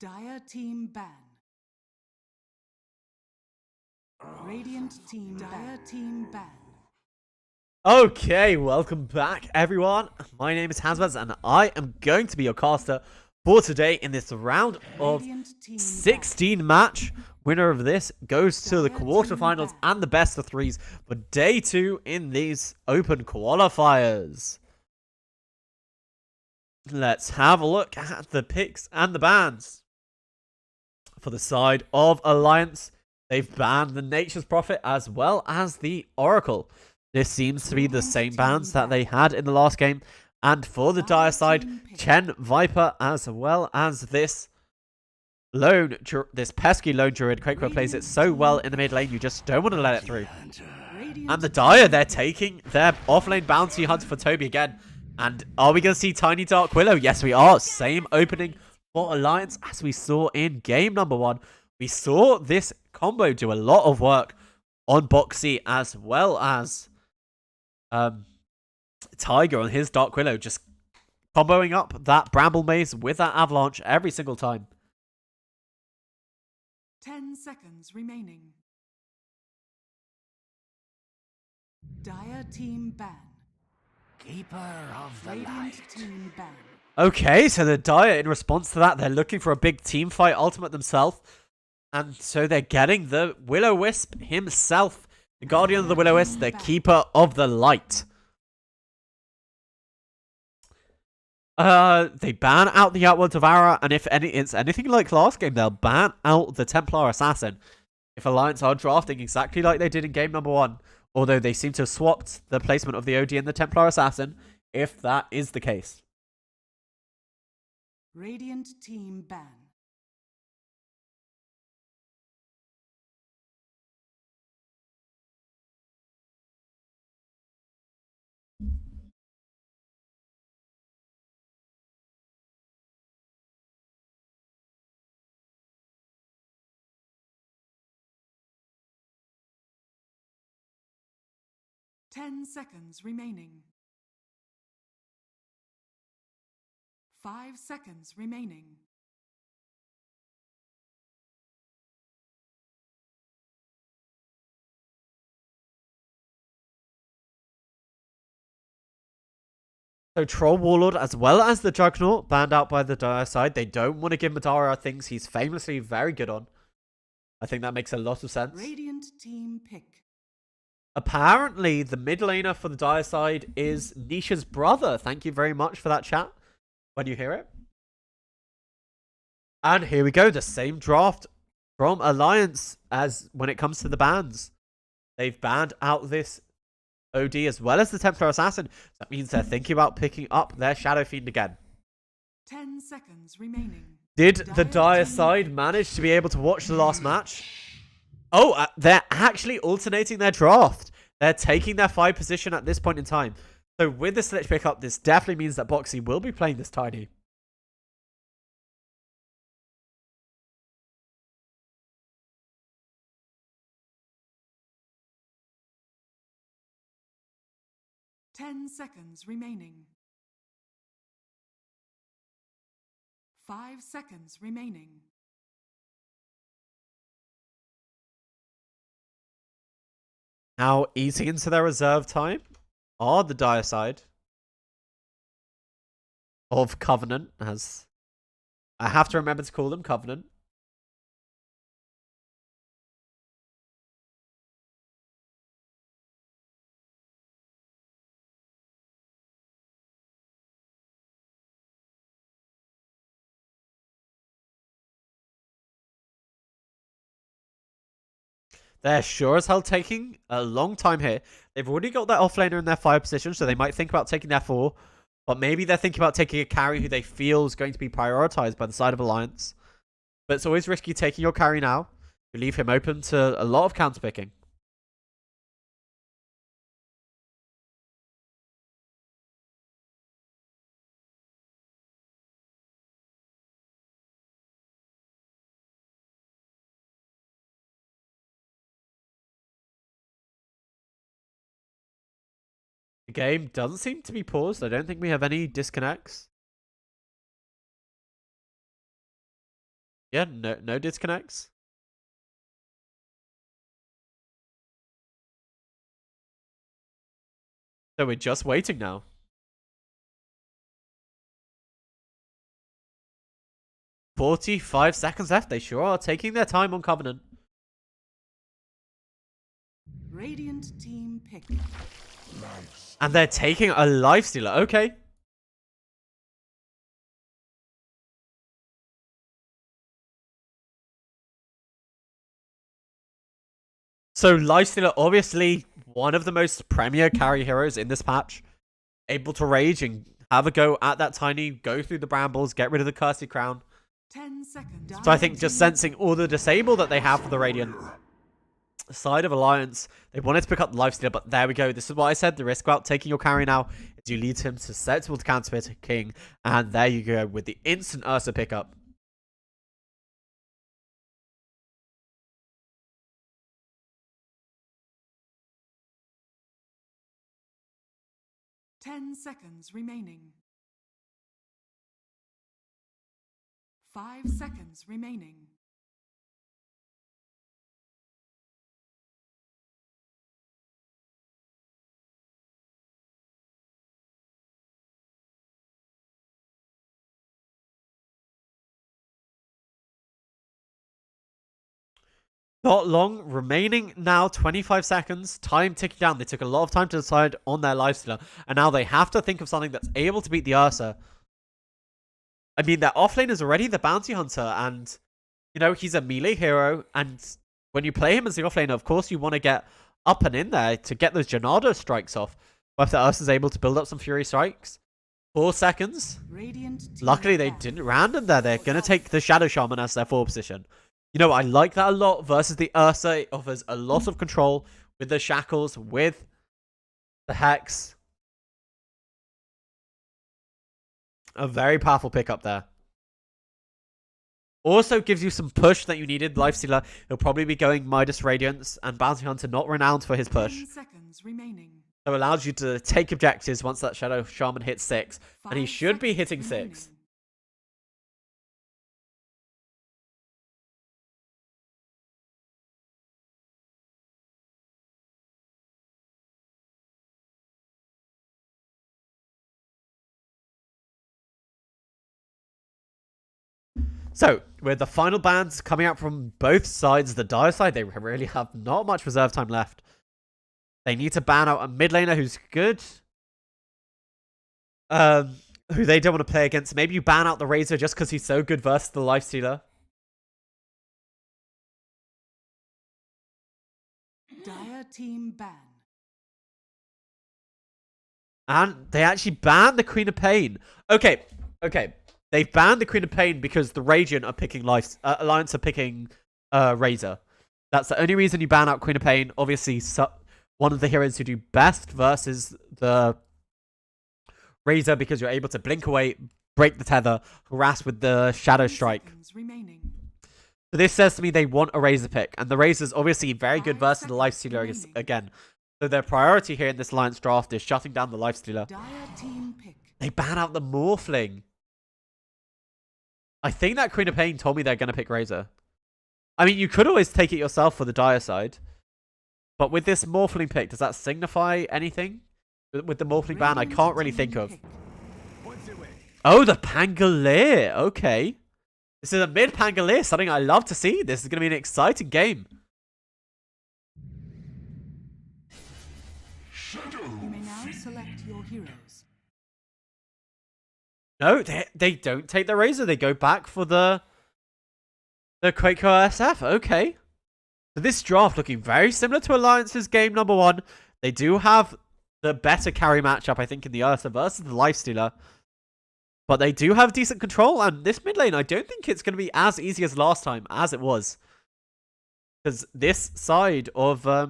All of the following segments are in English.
Dire team ban. Radiant team Dire team ban. Okay, welcome back, everyone. My name is Hazbaz, and I am going to be your caster for today in this round of 16 match. Winner of this goes to the quarterfinals and the best of threes for day 2 in these open qualifiers. Let's have a look at the picks and the bans. For the side of Alliance, they've banned the Nature's Prophet as well as the Oracle. This seems to be the same bans that they had in the last game. And for the Dire side, Chen Viper as well as this pesky lone druid. Quakequo plays it so well in the mid lane, you just don't want to let it through. And the Dire, they're taking their offlane bounty hunter for Toby again. And are we going to see Tiny Dark Willow? Yes, we are. Same opening for Alliance as we saw in game number 1. We saw this combo do a lot of work on Boxy as well as Tiger on his Dark Willow, just comboing up that Bramble Maze with that Avalanche every single time. 10 seconds remaining. Dire team ban. Keeper of the Radiant light. team ban. Okay, so the Dire, in response to that, they're looking for a big team fight ultimate themselves. And so they're getting the Will-O-Wisp himself. The Guardian of the Will-O-Wisp, the Keeper of the Light. They ban out the Outward Devourer, and if it's anything like last game, they'll ban out the Templar Assassin. If Alliance are drafting exactly like they did in game number 1, although they seem to have swapped the placement of the OD and the Templar Assassin, if that is the case. Radiant team ban. Ten seconds remaining. 5 seconds remaining. So Troll Warlord as well as the Juggernaut banned out by the Dire side. They don't want to give Madara things he's famously very good on. I think that makes a lot of sense. Radiant team pick. Apparently, the mid laner for the Dire side is Nisha's brother. Thank you very much for that chat when you hear it. And here we go, the same draft from Alliance as when it comes to the bans. They've banned out this OD as well as the Templar Assassin. That means they're thinking about picking up their Shadow Fiend again. 10 seconds remaining. Did the Dire side manage to be able to watch the last match? Oh, they're actually alternating their draft. They're taking their 5 position at this point in time. So with the Sledge pickup, this definitely means that Boxy will be playing this Tiny. Ten seconds remaining. 5 seconds remaining. Now eating into their reserve time are the Dire side of Covenant, as I have to remember to call them Covenant. They're sure as hell taking a long time here. They've already got their offlaner in their 5 position, so they might think about taking their 4. But maybe they're thinking about taking a carry who they feel is going to be prioritized by the side of Alliance. But it's always risky taking your carry now. You leave him open to a lot of counterpicking. The game doesn't seem to be paused. I don't think we have any disconnects. Yeah, no disconnects. So we're just waiting now. 45 seconds left. They sure are taking their time on Covenant. Radiant team pick. And they're taking a Lifestealer. Okay. So Lifestealer, obviously one of the most premier carry heroes in this patch. Able to rage and have a go at that Tiny, go through the brambles, get rid of the Cursed Crown. 10 seconds. So I think just sensing all the disable that they have for the Radiant side of Alliance, they wanted to pick up the Lifestealer, but there we go. This is what I said. The risk about taking your carry now is you lead him to set towards Counterspit King, and there you go with the instant Ursa pickup. Ten seconds remaining. 5 seconds remaining. Not long remaining now, 25 seconds. Time ticking down. They took a lot of time to decide on their Lifestealer, and now they have to think of something that's able to beat the Ursa. I mean, their offlane is already the Bounty Hunter, and, you know, he's a melee hero, and when you play him as the offlaner, of course you want to get up and in there to get those Janado strikes off. But if the Ursa's able to build up some Fury strikes, 4 seconds. Luckily, they didn't random there. They're going to take the Shadow Shaman as their forward position. You know, I like that a lot versus the Ursa. It offers a lot of control with the Shackles, with the Hex. A very powerful pickup there. Also gives you some push that you needed. Lifestealer, he'll probably be going Midas Radiance and Bounty Hunter not renowned for his push. 10 seconds remaining. So it allows you to take objectives once that Shadow Shaman hits 6. And he should be hitting 6. So, with the final bans coming out from both sides, the Dire side, they really have not much reserve time left. They need to ban out a mid laner who's good. Who they don't want to play against. Maybe you ban out the Razor just because he's so good versus the Lifestealer. Dire team ban. And they actually banned the Queen of Pain. Okay. They've banned the Queen of Pain because the Radiant are picking Alliance are picking Razor. That's the only reason you ban out Queen of Pain. Obviously, one of the heroes who do best versus the Razor because you're able to blink away, break the tether, harass with the Shadow Strike. So this says to me they want a Razor pick. And the Razor's obviously very good versus the Lifestealer again. So their priority here in this Alliance draft is shutting down the Lifestealer. They ban out the Morphling. I think that Queen of Pain told me they're going to pick Razor. I mean, you could always take it yourself for the Dire side. But with this Morphling pick, does that signify anything? With the Morphling ban, I can't really think of. Oh, the Pangolier. Okay. This is a mid Pangolier, something I love to see. This is going to be an exciting game. You may now select your heroes. No, they don't take the Razor. They go back for the Quaker SF. Okay. So this draft looking very similar to Alliance's game number 1. They do have the better carry matchup, I think, in the Ursa versus the Lifestealer. But they do have decent control. And this mid lane, I don't think it's going to be as easy as last time, as it was. Because this side of... what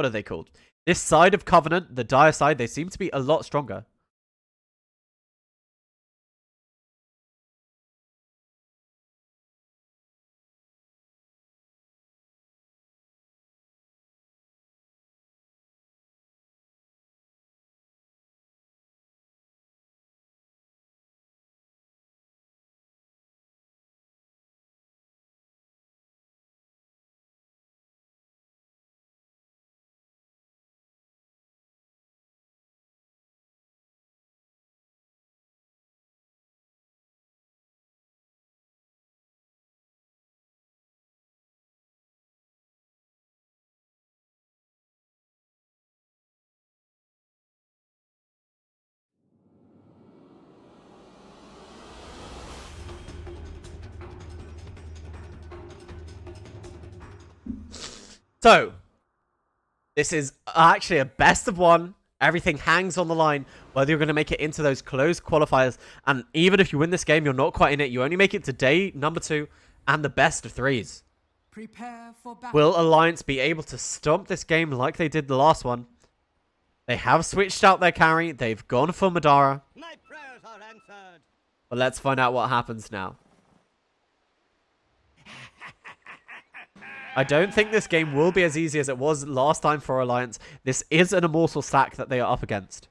are they called? This side of Covenant, the Dire side, they seem to be a lot stronger. So, this is actually a best of one. Everything hangs on the line, whether you're going to make it into those closed qualifiers. And even if you win this game, you're not quite in it. You only make it to day number 2 and the best of 3s. Prepare for battle. Will Alliance be able to stomp this game like they did the last one? They have switched out their carry. They've gone for Madara. My prayers are answered. But let's find out what happens now. I don't think this game will be as easy as it was last time for Alliance. This is an immortal stack that they are up against.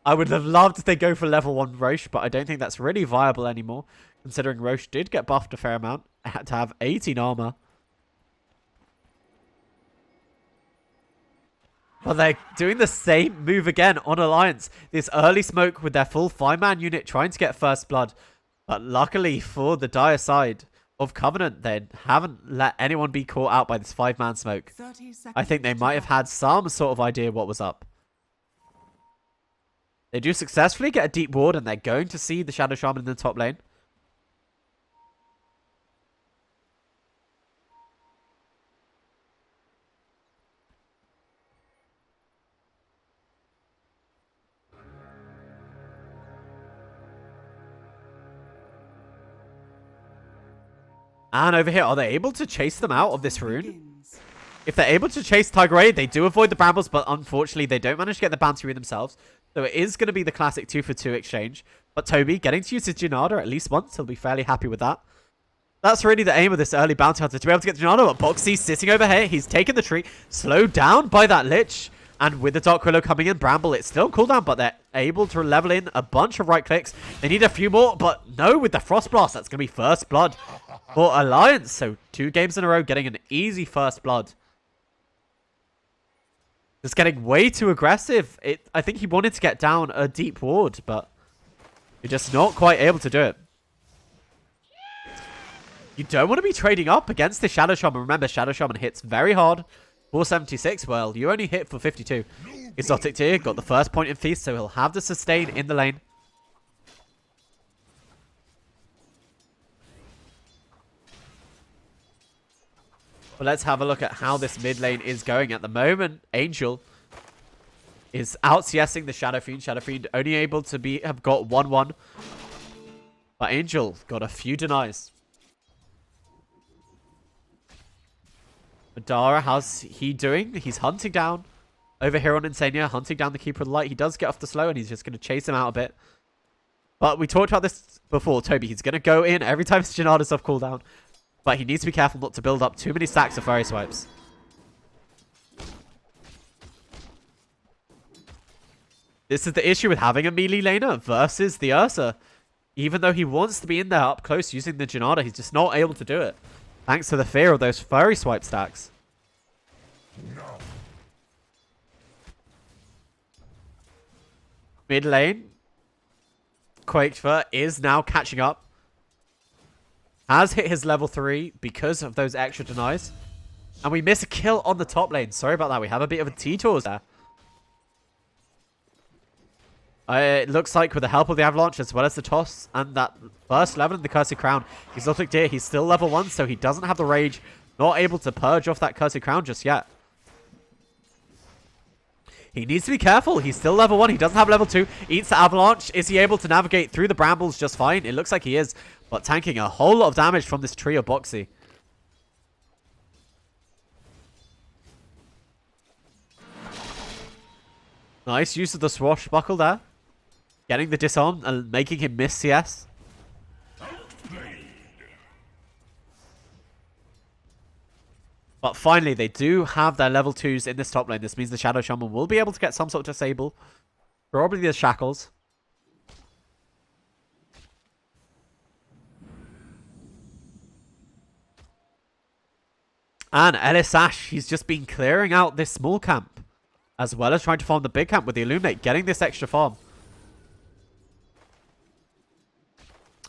I would have loved if they go for level 1 Roche, but I don't think that's really viable anymore, considering Roche did get buffed a fair amount. Had to have 18 armor. But they're doing the same move again on Alliance. This early smoke with their full 5-man unit trying to get first blood. But luckily for the dire side of Covenant, they haven't let anyone be caught out by this 5-man smoke. 30 seconds I think they might have had some sort of idea what was up. They do successfully get a deep ward, and they're going to see the Shadow Shaman in the top lane. And over here, are they able to chase them out of this rune? begins. If they're able to chase Tiger Ray, they do avoid the brambles, but unfortunately, they don't manage to get the bounty rune themselves. So it is going to be the classic 2-for-2 exchange. But Toby, getting to use his Janada at least once, he'll be fairly happy with that. That's really the aim of this early bounty hunter, to be able to get Janada. But Boxy sitting over here, he's taken the tree, slowed down by that Lich. And with the Dark Willow coming in, Bramble, it's still cooldown, but they're able to level in a bunch of right clicks. They need a few more, but no, with the Frost Blast, that's going to be first blood for Alliance. So 2 games in a row, getting an easy first blood. Just getting way too aggressive. I think he wanted to get down a deep ward, but you're just not quite able to do it. You don't want to be trading up against the Shadow Shaman. Remember, Shadow Shaman hits very hard. 476, well, you only hit for 52. Exotic Tier got the first point in Feast, so he'll have the sustain in the lane. But let's have a look at how this mid lane is going at the moment. Angel is out CSing the Shadow Fiend. Shadow Fiend only able to have got 1-1. But Angel got a few denies. Madara, how's he doing? He's hunting down over here on Insania, hunting down the Keeper of the Light. He does get off the slow, and he's just going to chase him out a bit. But we talked about this before, Toby. He's going to go in every time Janada's off cooldown. But he needs to be careful not to build up too many stacks of fairy swipes. This is the issue with having a melee laner versus the Ursa. Even though he wants to be in there up close using the Janada, he's just not able to do it. Thanks to the fear of those fairy swipe stacks. Mid lane. Quakefur is now catching up. Has hit his level 3 because of those extra denies. And we miss a kill on the top lane. Sorry about that. We have a bit of a T-Tours there. It looks like with the help of the Avalanche as well as the toss and that first level in the Cursed Crown, Exotic Deer, he's still level 1, so he doesn't have the rage. Not able to purge off that Cursed Crown just yet. He needs to be careful. He's still level 1. He doesn't have level 2. Eats the Avalanche. Is he able to navigate through the brambles just fine? It looks like he is, but tanking a whole lot of damage from this tree of Boxy. Nice use of the swashbuckle there. Getting the disarm and making him miss CS. But finally, they do have their level 2s in this top lane. This means the Shadow Shaman will be able to get some sort of disable. Probably the Shackles. And Ellis Ash, he's just been clearing out this small camp, as well as trying to farm the big camp with the Illuminate, getting this extra farm.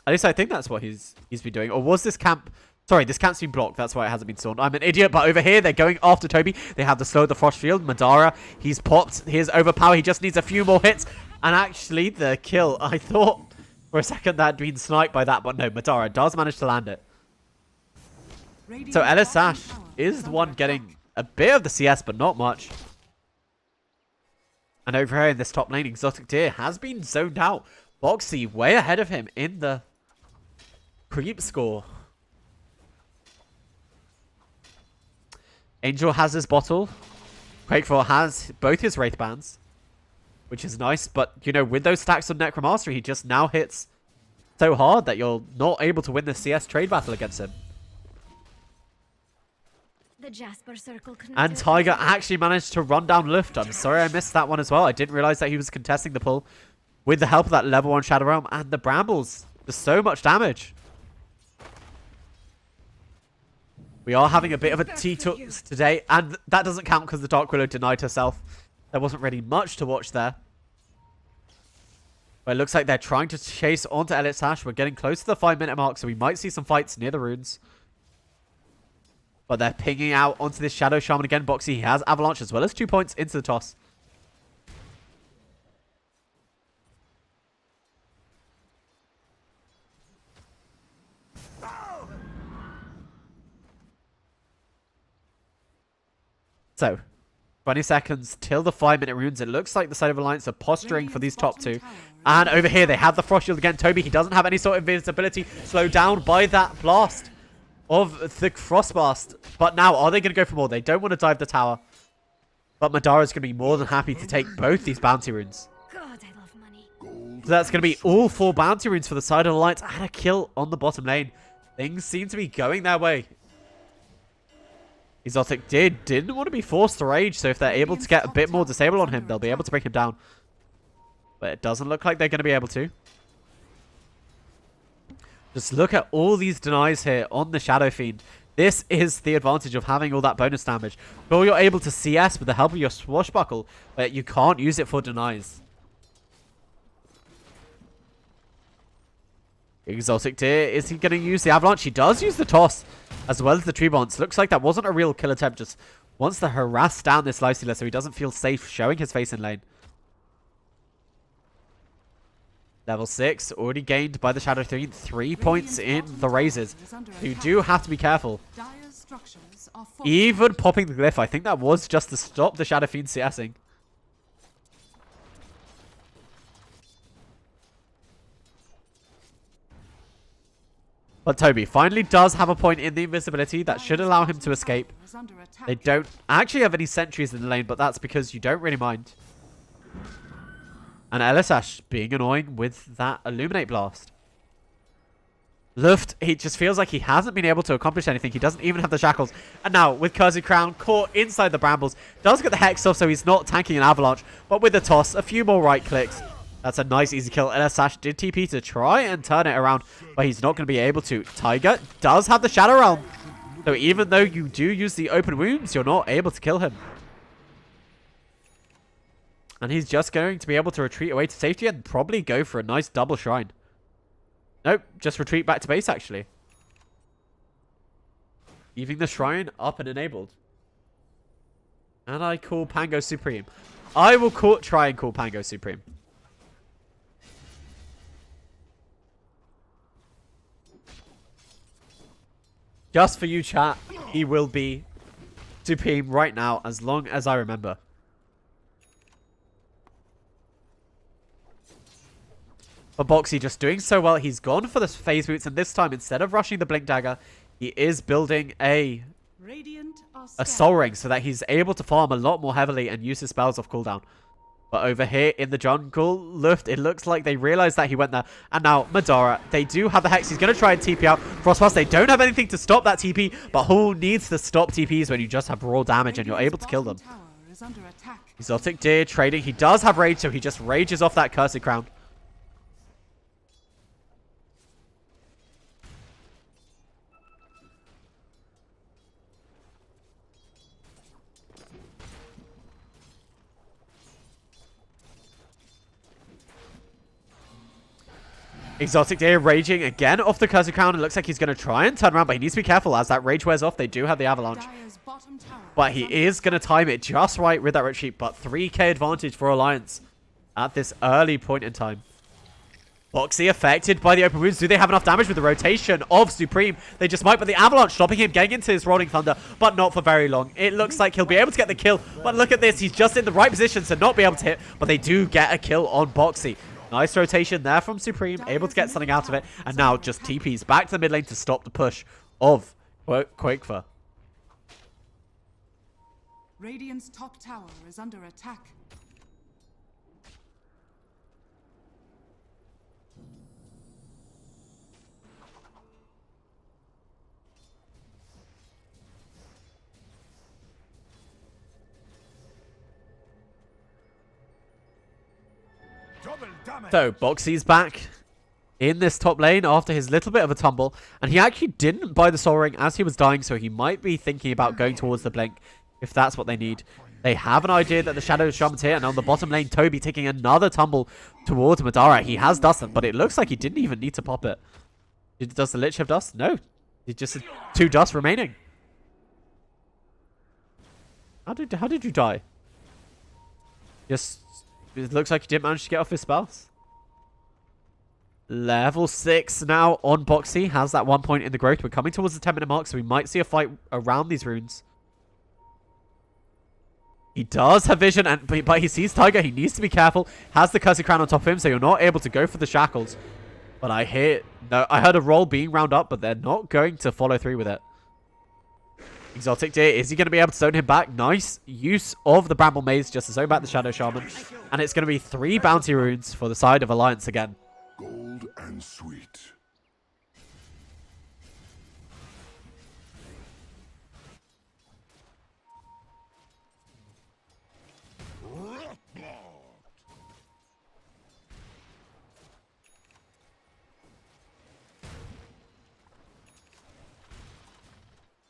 At least I think that's what he's been doing. Or was this camp... Sorry, this camp's been blocked. That's why it hasn't been stormed. I'm an idiot. But over here, they're going after Toby. They have the slow, the frost field. Madara, he's popped his overpower. He just needs a few more hits. And actually, the kill. I thought for a second that had been sniped by that. But no, Madara does manage to land it. So Ellis Ash is the one getting a bit of the CS, but not much. And over here in this top lane, Exotic Deer has been zoned out. Boxy way ahead of him in the creep score. Angel has his bottle. Quakeful has both his Wraith Bands, which is nice. But, you know, with those stacks of Necromastery, he just now hits so hard that you're not able to win the CS trade battle against him. The Jasper Circle And Tiger actually managed to run down Luft. I'm sorry I missed that one as well. I didn't realize that he was contesting the pull with the help of that level 1 Shadow Realm and the Brambles. There's so much damage. We are having a bit of a T-Tux today, and that doesn't count because the Dark Willow denied herself. There wasn't really much to watch there. But it looks like they're trying to chase onto Elliot's Ash. We're getting close to the 5-minute mark, so we might see some fights near the runes. But they're pinging out onto this Shadow Shaman again. Boxy, he has Avalanche as well as 2 points into the toss. So, 20 seconds till the 5-minute runes. It looks like the side of Alliance are posturing for these top two. And over here, they have the Frost Shield again. Toby, he doesn't have any sort of invisibility. Slowed down by that blast of the Frost Blast. But now, are they going to go for more? They don't want to dive the tower. But Madara's going to be more than happy to take both these bounty runes. God, I love money. So that's going to be all 4 bounty runes for the side of Alliance and a kill on the bottom lane. Things seem to be going their way. Exotic didn't want to be forced to rage, so if they're able to get a bit more disable on him, they'll be able to bring him down. But it doesn't look like they're going to be able to. Just look at all these denies here on the Shadow Fiend. This is the advantage of having all that bonus damage. Sure, you're able to CS with the help of your Swashbuckle, but you can't use it for denies. Exotic Deer, is he going to use the Avalanche? He does use the Toss, as well as the Tree Bonds. Looks like that wasn't a real kill attempt, just wants to harass down this Lycila so he doesn't feel safe showing his face in lane. Level 6, already gained by the Shadow Fiend. 3 points in the raises. You do have to be careful. Even popping the Glyph, I think that was just to stop the Shadow Fiend CSing. But Toby finally does have a point in the invisibility that should allow him to escape. They don't actually have any sentries in the lane, but that's because you don't really mind. And Elisash being annoying with that Illuminate Blast. Luft, he just feels like he hasn't been able to accomplish anything. He doesn't even have the Shackles. And now, with Cursed Crown caught inside the Brambles, does get the Hex off, so he's not tanking an Avalanche. But with the Toss, a few more right clicks. That's a nice, easy kill. Elisash did TP to try and turn it around, but he's not going to be able to. Tiger does have the Shadow Realm. So even though you do use the open wounds, you're not able to kill him. And he's just going to be able to retreat away to safety and probably go for a nice double shrine. Nope, just retreat back to base, actually. Leaving the shrine up and enabled. And I call Pango Supreme. I will try and call Pango Supreme. Just for you, chat, he will be Supreme right now, as long as I remember. But Boxy just doing so well. He's gone for the phase boots, and this time, instead of rushing the Blink Dagger, he is building a Soul Ring so that he's able to farm a lot more heavily and use his spells off cooldown. But over here in the jungle, Luft, it looks like they realized that he went there. And now, Madara, they do have the Hex. He's going to try and TP out. Frostblast, they don't have anything to stop that TP. But who needs to stop TPs when you just have raw damage and you're able to kill them? Exotic Deer trading. He does have Rage, so he just rages off that Cursed Crown. Exotic Deer raging again off the Cursed Crown. It looks like he's going to try and turn around, but he needs to be careful as that rage wears off. They do have the Avalanche. But he is going to time it just right with that retreat. But 3k advantage for Alliance at this early point in time. Boxy affected by the open wounds. Do they have enough damage with the rotation of Supreme? They just might, but the Avalanche stopping him getting into his Rolling Thunder, but not for very long. It looks like he'll be able to get the kill, but look at this. He's just in the right position to not be able to hit, but they do get a kill on Boxy. Nice rotation there from Supreme, able to get something out of it, and now just TPs back to the mid lane to stop the push of Quakefer. Radiant's top tower is under attack. So, Boxy's back in this top lane after his little bit of a tumble, and he actually didn't buy the Soul Ring as he was dying, so he might be thinking about going towards the Blink if that's what they need. They have an idea that the Shadow Shaman's here, and on the bottom lane, Toby taking another tumble towards Madara. He has Dust, but it looks like he didn't even need to pop it. Does the Lich have Dust? No. He just had 2 Dust remaining. How did you die? Just, it looks like he didn't manage to get off his spells. Level 6 now on Boxy. Has that 1 point in the growth. We're coming towards the 10-minute mark, so we might see a fight around these runes. He does have vision, but he sees Tiger. He needs to be careful. Has the Cursed Crown on top of him, so you're not able to go for the shackles. But I heard a roll being round up, but they're not going to follow through with it. Exotic Deer, is he going to be able to zone him back? Nice use of the Bramble Maze just to zone back the Shadow Shaman. And it's going to be 3 bounty runes for the side of Alliance again. Gold and sweet.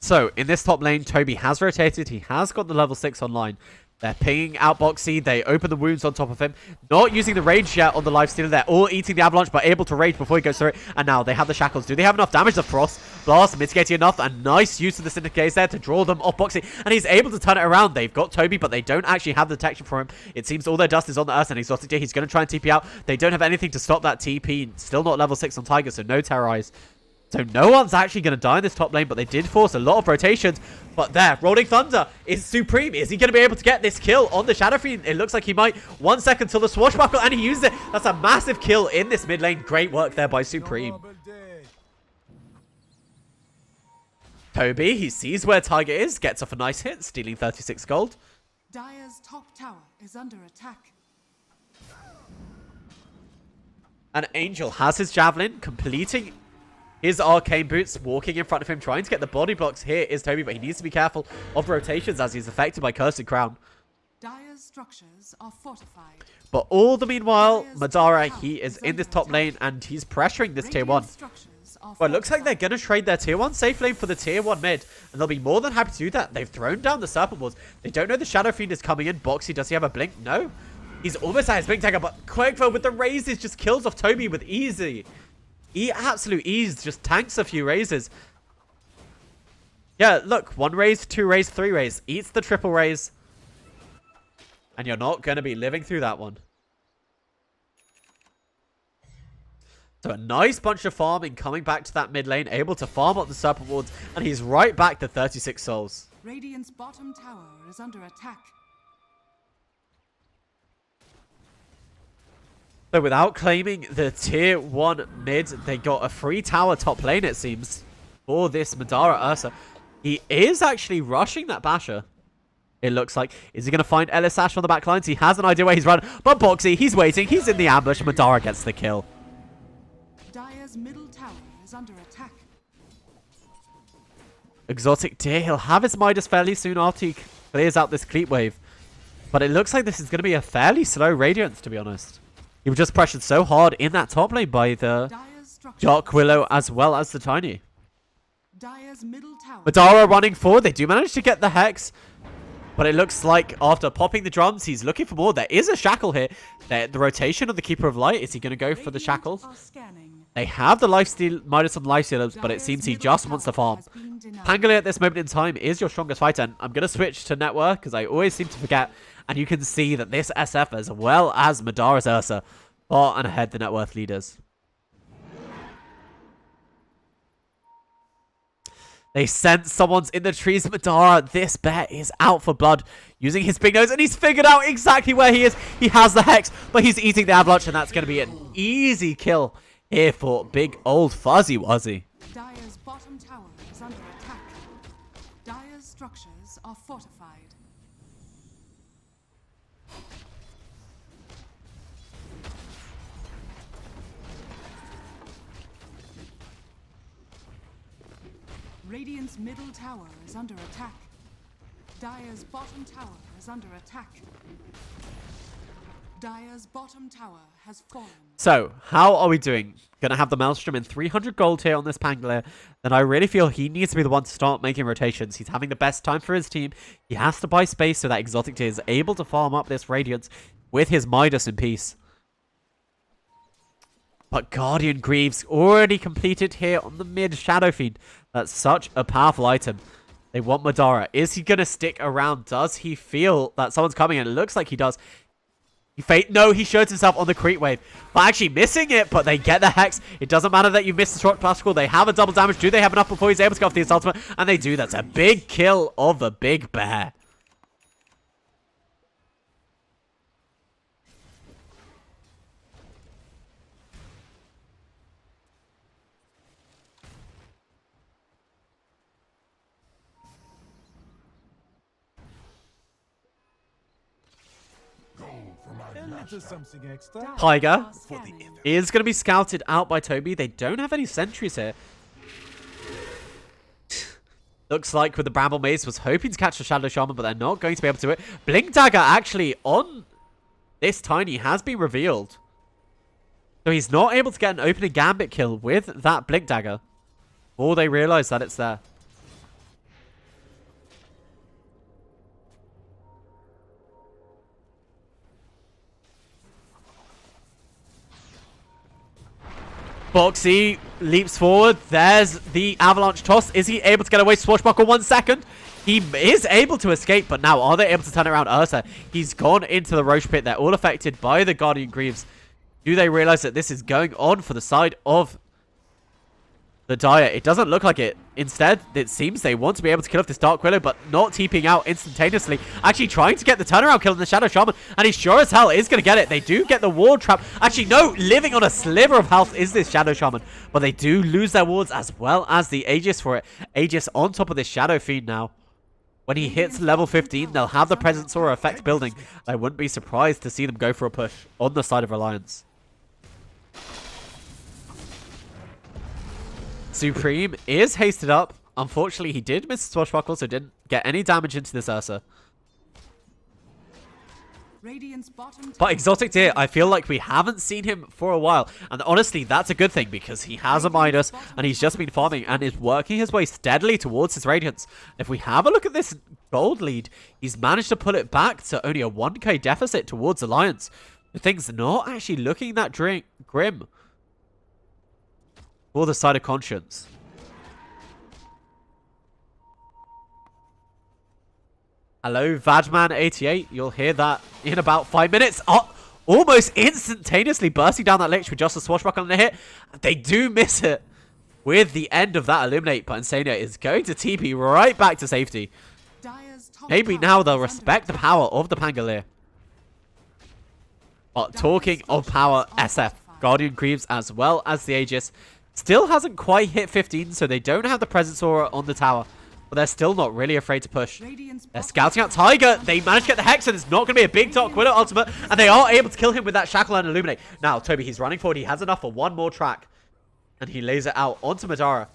So, in this top lane, Toby has rotated. He has got the level 6 online. They're pinging out Boxy. They open the wounds on top of him. Not using the rage yet on the lifestealer. They're all eating the avalanche, but able to rage before he goes through it. And now they have the shackles. Do they have enough damage? The Frost Blast mitigating enough. A nice use of the Syndicate there to draw them off Boxy. And he's able to turn it around. They've got Toby, but they don't actually have the detection for him. It seems all their dust is on the Earth and Exotic Deer. He's going to try and TP out. They don't have anything to stop that TP. Still not level 6 on Tiger, so no Terrorize. So no one's actually going to die in this top lane, but they did force a lot of rotations. But there, Rolling Thunder is Supreme. Is he going to be able to get this kill on the Shadow Fiend? It looks like he might. 1 second till the Swashbuckle, and he used it. That's a massive kill in this mid lane. Great work there by Supreme. Toby, he sees where Tiger is, gets off a nice hit, stealing 36 gold. Dire's top tower is under attack. And Angel has his Javelin, completing his Arcane Boots, walking in front of him, trying to get the body blocks. Here is Toby, but he needs to be careful of rotations as he's affected by Cursed Crown. Dire's structures are fortified. But all the meanwhile, Madara, he is in this top lane, and he's pressuring this tier 1. Well, it looks like they're going to trade their tier 1 safe lane for the tier 1 mid, and they'll be more than happy to do that. They've thrown down the Serpent Wards. They don't know the Shadow Fiend is coming in. Boxy, does he have a blink? No. He's almost at his blink tagger, but Quakefer with the raises just kills off Toby with easy. Absolute ease, just tanks a few raises. Yeah, look, 1 raise, 2 raise, 3 raise. Eats the triple raise. And you're not going to be living through that one. So a nice bunch of farming coming back to that mid lane, able to farm up the Serpent Wards, and he's right back to 36 souls. Radiant's bottom tower is under attack. So without claiming the tier 1 mid, they got a free tower top lane, it seems, for this Madara Ursa. He is actually rushing that Basher. It looks like. Is he going to find Ellis Ash on the back lines? He has an idea where he's running. But Boxy, he's waiting. He's in the ambush. Madara gets the kill. Dire's middle tower is under attack. Exotic Deer, he'll have his Midas fairly soon after he clears out this Cleat Wave. But it looks like this is going to be a fairly slow Radiance, to be honest. He was just pressured so hard in that top lane by the Dark Willow as well as the Tiny. Dire's middle tower. Madara running forward. They do manage to get the Hex. But it looks like after popping the drums, he's looking for more. There is a Shackle here. The rotation of the Keeper of Light. Is he going to go for the Shackles? They have the lifesteal, Midas on lifestealers, but it seems he just wants to farm. Pangoli at this moment in time is your strongest fighter. And I'm going to switch to Network because I always seem to forget. And you can see that this SF, as well as Madara's Ursa, far and ahead the net worth leaders. They sense someone's in the trees. Madara, this bear is out for blood. Using his big nose, and he's figured out exactly where he is. He has the Hex, but he's eating the Avalanche, and that's going to be an easy kill here for big old Fuzzy Wuzzy. Dire's bottom tower is under attack. Dire's structures are fortified. Radiant's middle tower is under attack. Dire's bottom tower is under attack. Dire's bottom tower has fallen. So, how are we doing? Gonna have the Maelstrom in 300 gold here on this Pangolier. Then I really feel he needs to be the one to start making rotations. He's having the best time for his team. He has to buy space so that Exotic Tier is able to farm up this Radiance with his Midas in peace. But Guardian Greaves already completed here on the mid Shadow Fiend. That's such a powerful item. They want Madara. Is he going to stick around? Does he feel that someone's coming? And it looks like he does. No, he shows himself on the creep wave. But actually missing it, but they get the Hex. It doesn't matter that you missed the short particle. They have a double damage. Do they have enough before he's able to go off the ultimate? And they do. That's a big kill of the big bear. Something extra. Tiger is going to be scouted out by Toby. They don't have any sentries here. Looks like with the Bramble Maze was hoping to catch the Shadow Shaman, but they're not going to be able to do it. Blink Dagger actually on this Tiny has been revealed. So he's not able to get an opening Gambit kill with that Blink Dagger. Or they realize that it's there. Boxy leaps forward. There's the Avalanche toss. Is he able to get away? Swashbuckle 1 second. He is able to escape, but now are they able to turn around Ursa? He's gone into the Roche Pit. They're all affected by the Guardian Greaves. Do they realize that this is going on for the side of the Dire? It doesn't look like it. Instead, it seems they want to be able to kill off this Dark Willow, but not TPing out instantaneously. Actually trying to get the turnaround kill in the Shadow Shaman, and he sure as hell is going to get it. They do get the ward trap. Actually, no, living on a sliver of health is this Shadow Shaman, but they do lose their wards as well as the Aegis for it. Aegis on top of this Shadow Fiend now. When he hits level 15, they'll have the Presence Aura effect building. I wouldn't be surprised to see them go for a push on the side of Reliance. Supreme is hasted up. Unfortunately, he did miss Swashbuckle, so didn't get any damage into this Ursa. But Exotic Tier, I feel like we haven't seen him for a while. And honestly, that's a good thing because he has a Midas and he's just been farming and is working his way steadily towards his Radiance. If we have a look at this gold lead, he's managed to pull it back to only a 1k deficit towards Alliance. The thing's not actually looking that grim for the side of Conscience. Hello, Vadman88. You'll hear that in about 5 minutes. Oh, almost instantaneously bursting down that lich with just a Swashbuckle on the hit. They do miss it with the end of that Illuminate, but Insania is going to TP right back to safety. Maybe now they'll respect the power of the Pangolier. But talking of power, SF, Guardian Greaves as well as the Aegis still hasn't quite hit 15, so they don't have the Presence Aura on the tower. But they're still not really afraid to push. They're scouting out Tiger. They managed to get the Hex, and it's not going to be a big Dark Widow ultimate. And they are able to kill him with that Shackle and Illuminate. Now, Toby, he's running forward. He has enough for one more track. And he lays it out onto Madara.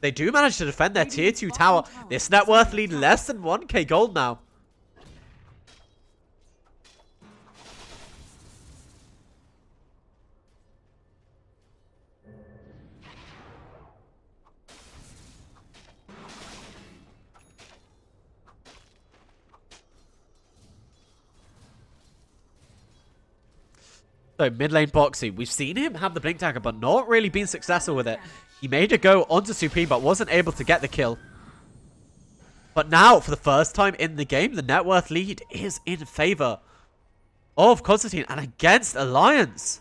They do manage to defend their tier 2 tower. This net worth lead less than 1k gold now. So, mid lane Boxy. We've seen him have the Blink Dagger, but not really been successful with it. He made a go onto Supreme, but wasn't able to get the kill. But now, for the first time in the game, the net worth lead is in favor of Constantine and against Alliance.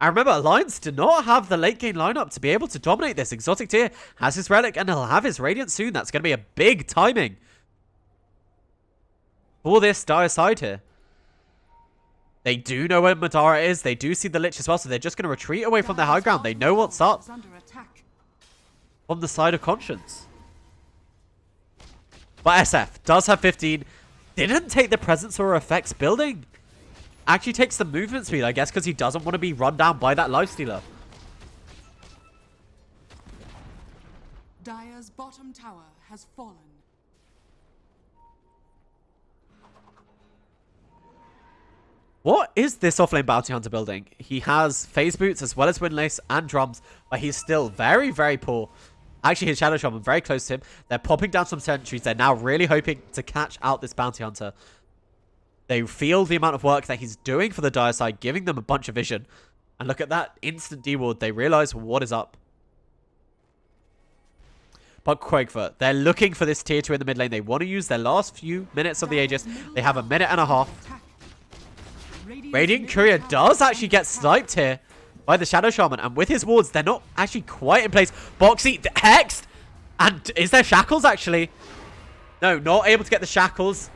I remember Alliance did not have the late game lineup to be able to dominate this. Exotic Tier has his Relic and he'll have his Radiant soon. That's going to be a big timing for this dire side here. They do know where Madara is. They do see the Lich as well, so they're just going to retreat away from their high ground. They know what's up from the side of Conscience. But SF does have 15. Didn't take the presence or effects building. Actually takes the movement speed, I guess, because he doesn't want to be run down by that Lifestealer. Dire's bottom tower has fallen. What is this offlane bounty hunter building? He has phase boots as well as windlace and drums, but he's still very, very poor. Actually, his Shadow Shaman very close to him. They're popping down some sentries. They're now really hoping to catch out this bounty hunter. They feel the amount of work that he's doing for the dire side, giving them a bunch of vision. And look at that instant D-ward. They realize what is up. But Quakefoot, they're looking for this tier 2 in the mid lane. They want to use their last few minutes of the Aegis. They have a minute and a half. Radiant Courier does actually get sniped here by the Shadow Shaman. And with his wards, they're not actually quite in place. Boxy, hexed. And is there shackles actually? No, not able to get the shackles.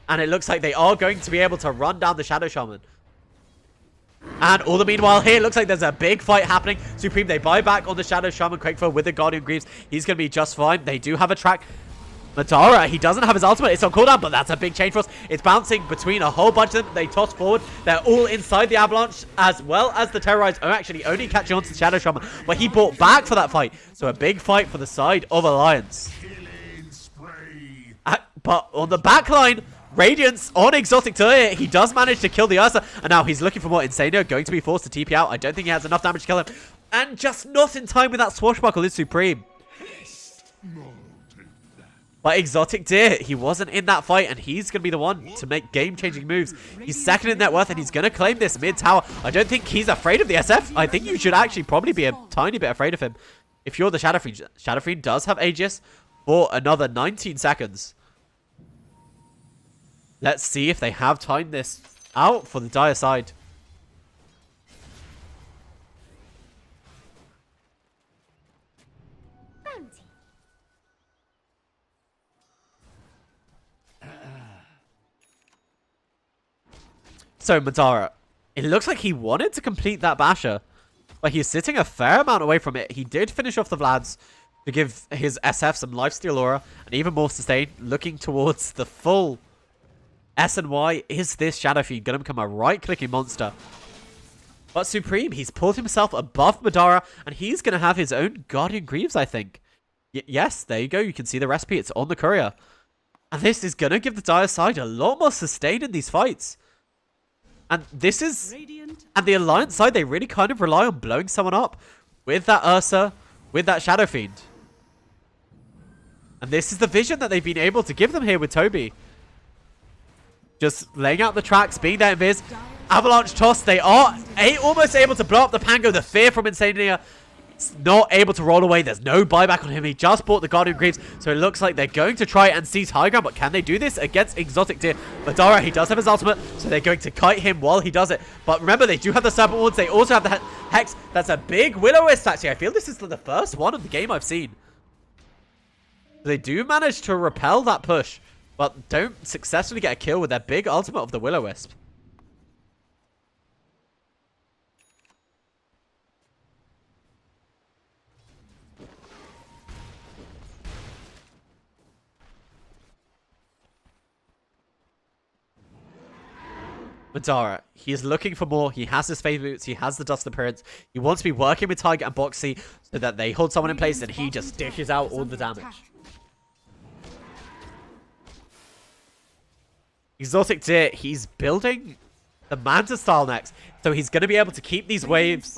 And it looks like they are going to be able to run down the Shadow Shaman. And all the meanwhile here, it looks like there's a big fight happening. Supreme, they buy back on the Shadow Shaman. Quakefoot with the Guardian Greaves. He's going to be just fine. They do have a track. Madara, he doesn't have his ultimate. It's on cooldown, but that's a big change for us. It's bouncing between a whole bunch of them. They toss forward. They're all inside the Avalanche, as well as the Terrorize are actually only catching on to the Shadow Shaman. But he bought back for that fight. So a big fight for the side of Alliance. But on the back line, Radiance on Exotic Tier, he does manage to kill the Ursa, and now he's looking for more. Insanio going to be forced to TP out. I don't think he has enough damage to kill him. And just not in time with that swashbuckle is Supreme. But Exotic Tier, he wasn't in that fight, and he's going to be the one to make game-changing moves. He's second in net worth, and he's going to claim this mid-tower. I don't think he's afraid of the SF. I think you should actually probably be a tiny bit afraid of him if you're the Shadow Fiend. Shadow Fiend does have Aegis for another 19 seconds. Let's see if they have timed this out for the dire side. Bounty. So Madara, it looks like he wanted to complete that basher, but he's sitting a fair amount away from it. He did finish off the Vlads to give his SF some lifesteal aura and even more sustain, looking towards the full S and Y. Is this Shadow Fiend going to become a right-clicking monster? But Supreme, he's pulled himself above Madara, and he's going to have his own Guardian Greaves, I think. Yes, there you go. You can see the recipe. It's on the courier. And this is going to give the dire side a lot more sustain in these fights. And this is... And the Alliance side, they really kind of rely on blowing someone up with that Ursa, with that Shadow Fiend. And this is the vision that they've been able to give them here with Toby. Just laying out the tracks, being there in Viz. Avalanche toss. They are almost able to blow up the Pango. The fear from Insania. It's not able to roll away. There's no buyback on him. He just bought the Guardian Greaves. So it looks like they're going to try and seize high ground. But can they do this against Exotic Tier? Madara, he does have his ultimate. So they're going to kite him while he does it. But remember, they do have the Serpent Wards. They also have the Hex. That's a big Will-O-Wisp, actually. I feel this is the first one of the game I've seen. They do manage to repel that push, but don't successfully get a kill with their big ultimate of the Will-O-Wisp. Madara, he is looking for more. He has his phase boots. He has the dust appearance. He wants to be working with Tiger and Boxy so that they hold someone in place and he just dishes out all the damage. Exotic Tier, he's building the Manta style next. So he's going to be able to keep these waves.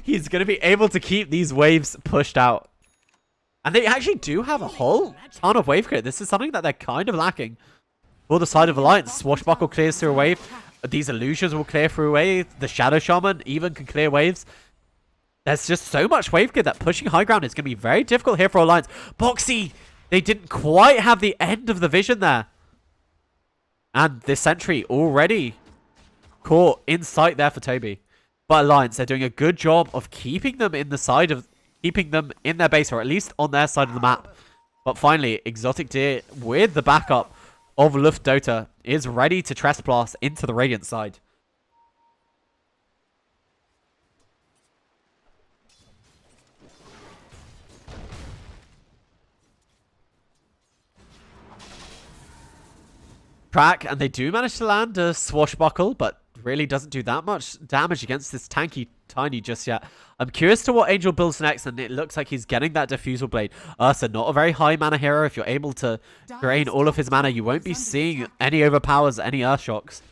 He's going to be able to keep these waves pushed out. And they actually do have a whole ton of wave clear. This is something that they're kind of lacking. For the side of Alliance, Swashbuckle clears through a wave. These illusions will clear through a wave. The Shadow Shaman even can clear waves. There's just so much wave clear that pushing high ground is going to be very difficult here for Alliance. Boxy, they didn't quite have the end of the vision there. And this sentry already caught in sight there for Toby. But Alliance, they're doing a good job of keeping them in their base, or at least on their side of the map. But finally, Exotic Deer, with the backup of Luftdota, is ready to trespass into the Radiant side. Crack, and they do manage to land a swashbuckle, but really doesn't do that much damage against this tanky Tiny just yet. I'm curious to what Angel builds next, and it looks like he's getting that Diffusal Blade. Ursa, not a very high mana hero. If you're able to drain all of his mana, you won't be seeing any overpowers, any Earth Shocks.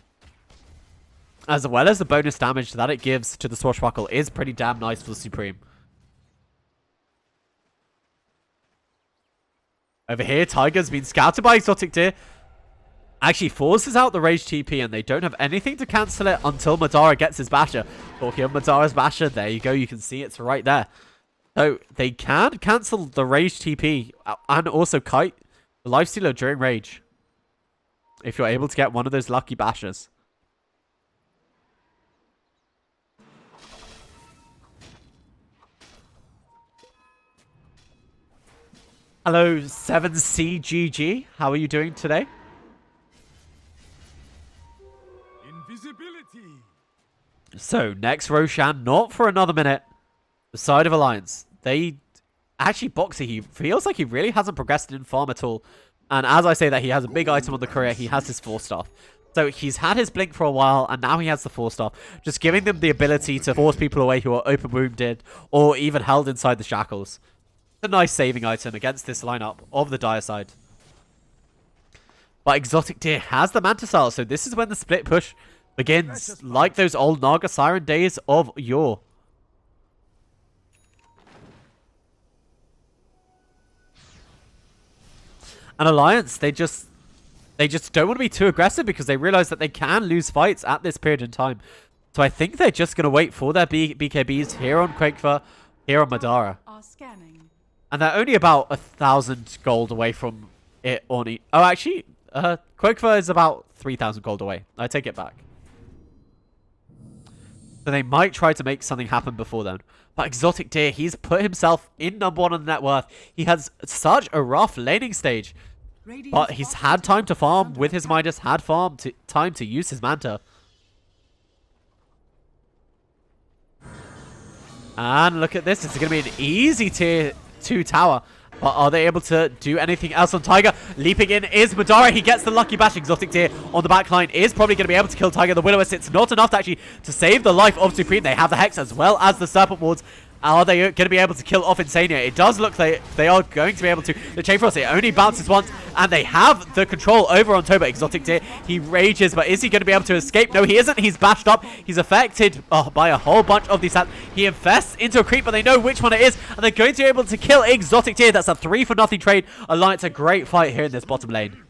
As well as the bonus damage that it gives to the swashbuckle is pretty damn nice for Supreme. Over here, Tiger's been scouted by Exotic Deer. Actually forces out the Rage TP, and they don't have anything to cancel it until Madara gets his Basher. Talking of Madara's Basher, there you go. You can see it's right there. So they can cancel the Rage TP and also kite the Lifestealer during Rage, if you're able to get one of those lucky Bashers. Hello, 7CGG. How are you doing today? Invisibility. So, next Roshan, not for another minute. The side of Alliance. They... Actually, Boxer, he feels like he really hasn't progressed in farm at all. And as I say that, he has a big item on the career. He has his 4-staff. So, he's had his Blink for a while, and now he has the 4-staff. Just giving them the ability to force people away who are open wounded, or even held inside the shackles. A nice saving item against this lineup of the Dire side. But Exotic Deer has the Mantisar, so this is when the split push begins, like those old Naga Siren days of yore. And Alliance, they just don't want to be too aggressive because they realize that they can lose fights at this period in time. So I think they're just going to wait for their BKBs here on Quakefer, here on Madara. And they're only about 1,000 gold away from it on e. Oh, actually, Quakefer is about 3,000 gold away. I take it back. So they might try to make something happen before then. But Exotic Deer, he's put himself in #1 on the net worth. He has such a rough laning stage. But he's had time to farm with his Midas, had time to use his Manta. And look at this. It's going to be an easy tier 2 tower. But are they able to do anything else on Tiger? Leaping in is Madara. He gets the lucky bash. Exotic Deer on the back line is probably going to be able to kill Tiger. The Will-O-Wisp, it's not enough to actually to save the life of Supreme. They have the Hex as well as the Serpent Wards. Are they going to be able to kill off Insania? It does look like they are going to be able to. The Chain Frost, it only bounces once, and they have the control over on Toba. Exotic Deer, he rages, but is he going to be able to escape? No, he isn't. He's bashed up. He's affected by a whole bunch of these stats. He infests into a creep, but they know which one it is, and they're going to be able to kill Exotic Deer. That's a 3-for-0 trade. Alliance, a great fight here in this bottom lane.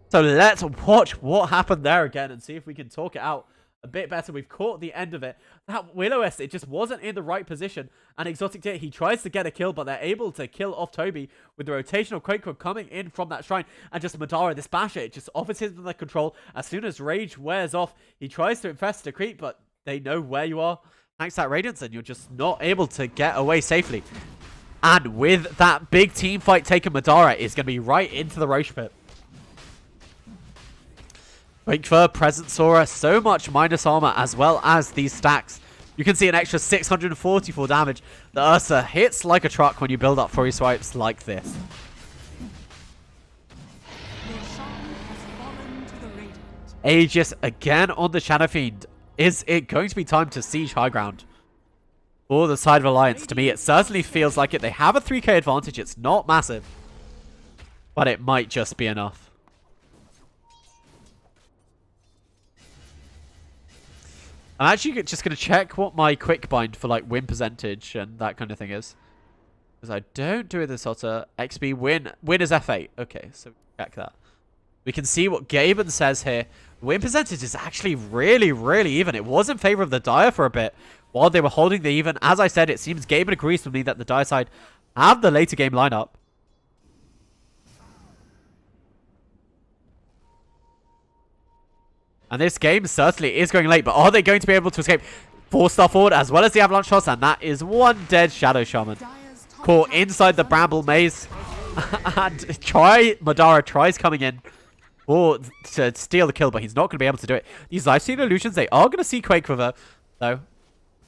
So let's watch what happened there again and see if we can talk it out a bit better. We've caught the end of it. That Will-O-Wisp, it just wasn't in the right position. And Exotic Deer, he tries to get a kill, but they're able to kill off Toby with the rotational Quakewood coming in from that shrine. And just Madara, this basher, it just offers him the control. As soon as Rage wears off, he tries to infest the creep, but they know where you are. Thanks to that Radiance, and you're just not able to get away safely. And with that big team fight taken, Madara is going to be right into the Roche pit. Quakefer, Present Sora, so much minus armor as well as these stacks. You can see an extra 644 damage. The Ursa hits like a truck when you build up Fury Swipes like this. Aegis again on the Shadow Fiend. Is it going to be time to siege high ground for the side of Alliance? To me, it certainly feels like it. They have a 3k advantage. It's not massive, but it might just be enough. I'm actually just going to check what my quick bind for like win percentage and that kind of thing is. Because I don't do it this Otter. XP win. Win is F8. Okay, so check that. We can see what Gaben says here. Win percentage is actually really, really even. It was in favor of the Dire for a bit while they were holding the even. As I said, it seems Gaben agrees with me that the Dire side have the later game lineup. And this game certainly is going late, but are they going to be able to escape? 4-star forward as well as the avalanche toss, and that is one dead Shadow Shaman. Caught inside the bramble maze. And Madara tries coming in to steal the kill, but he's not going to be able to do it. These lifesteal illusions, they are going to see Quake River, though.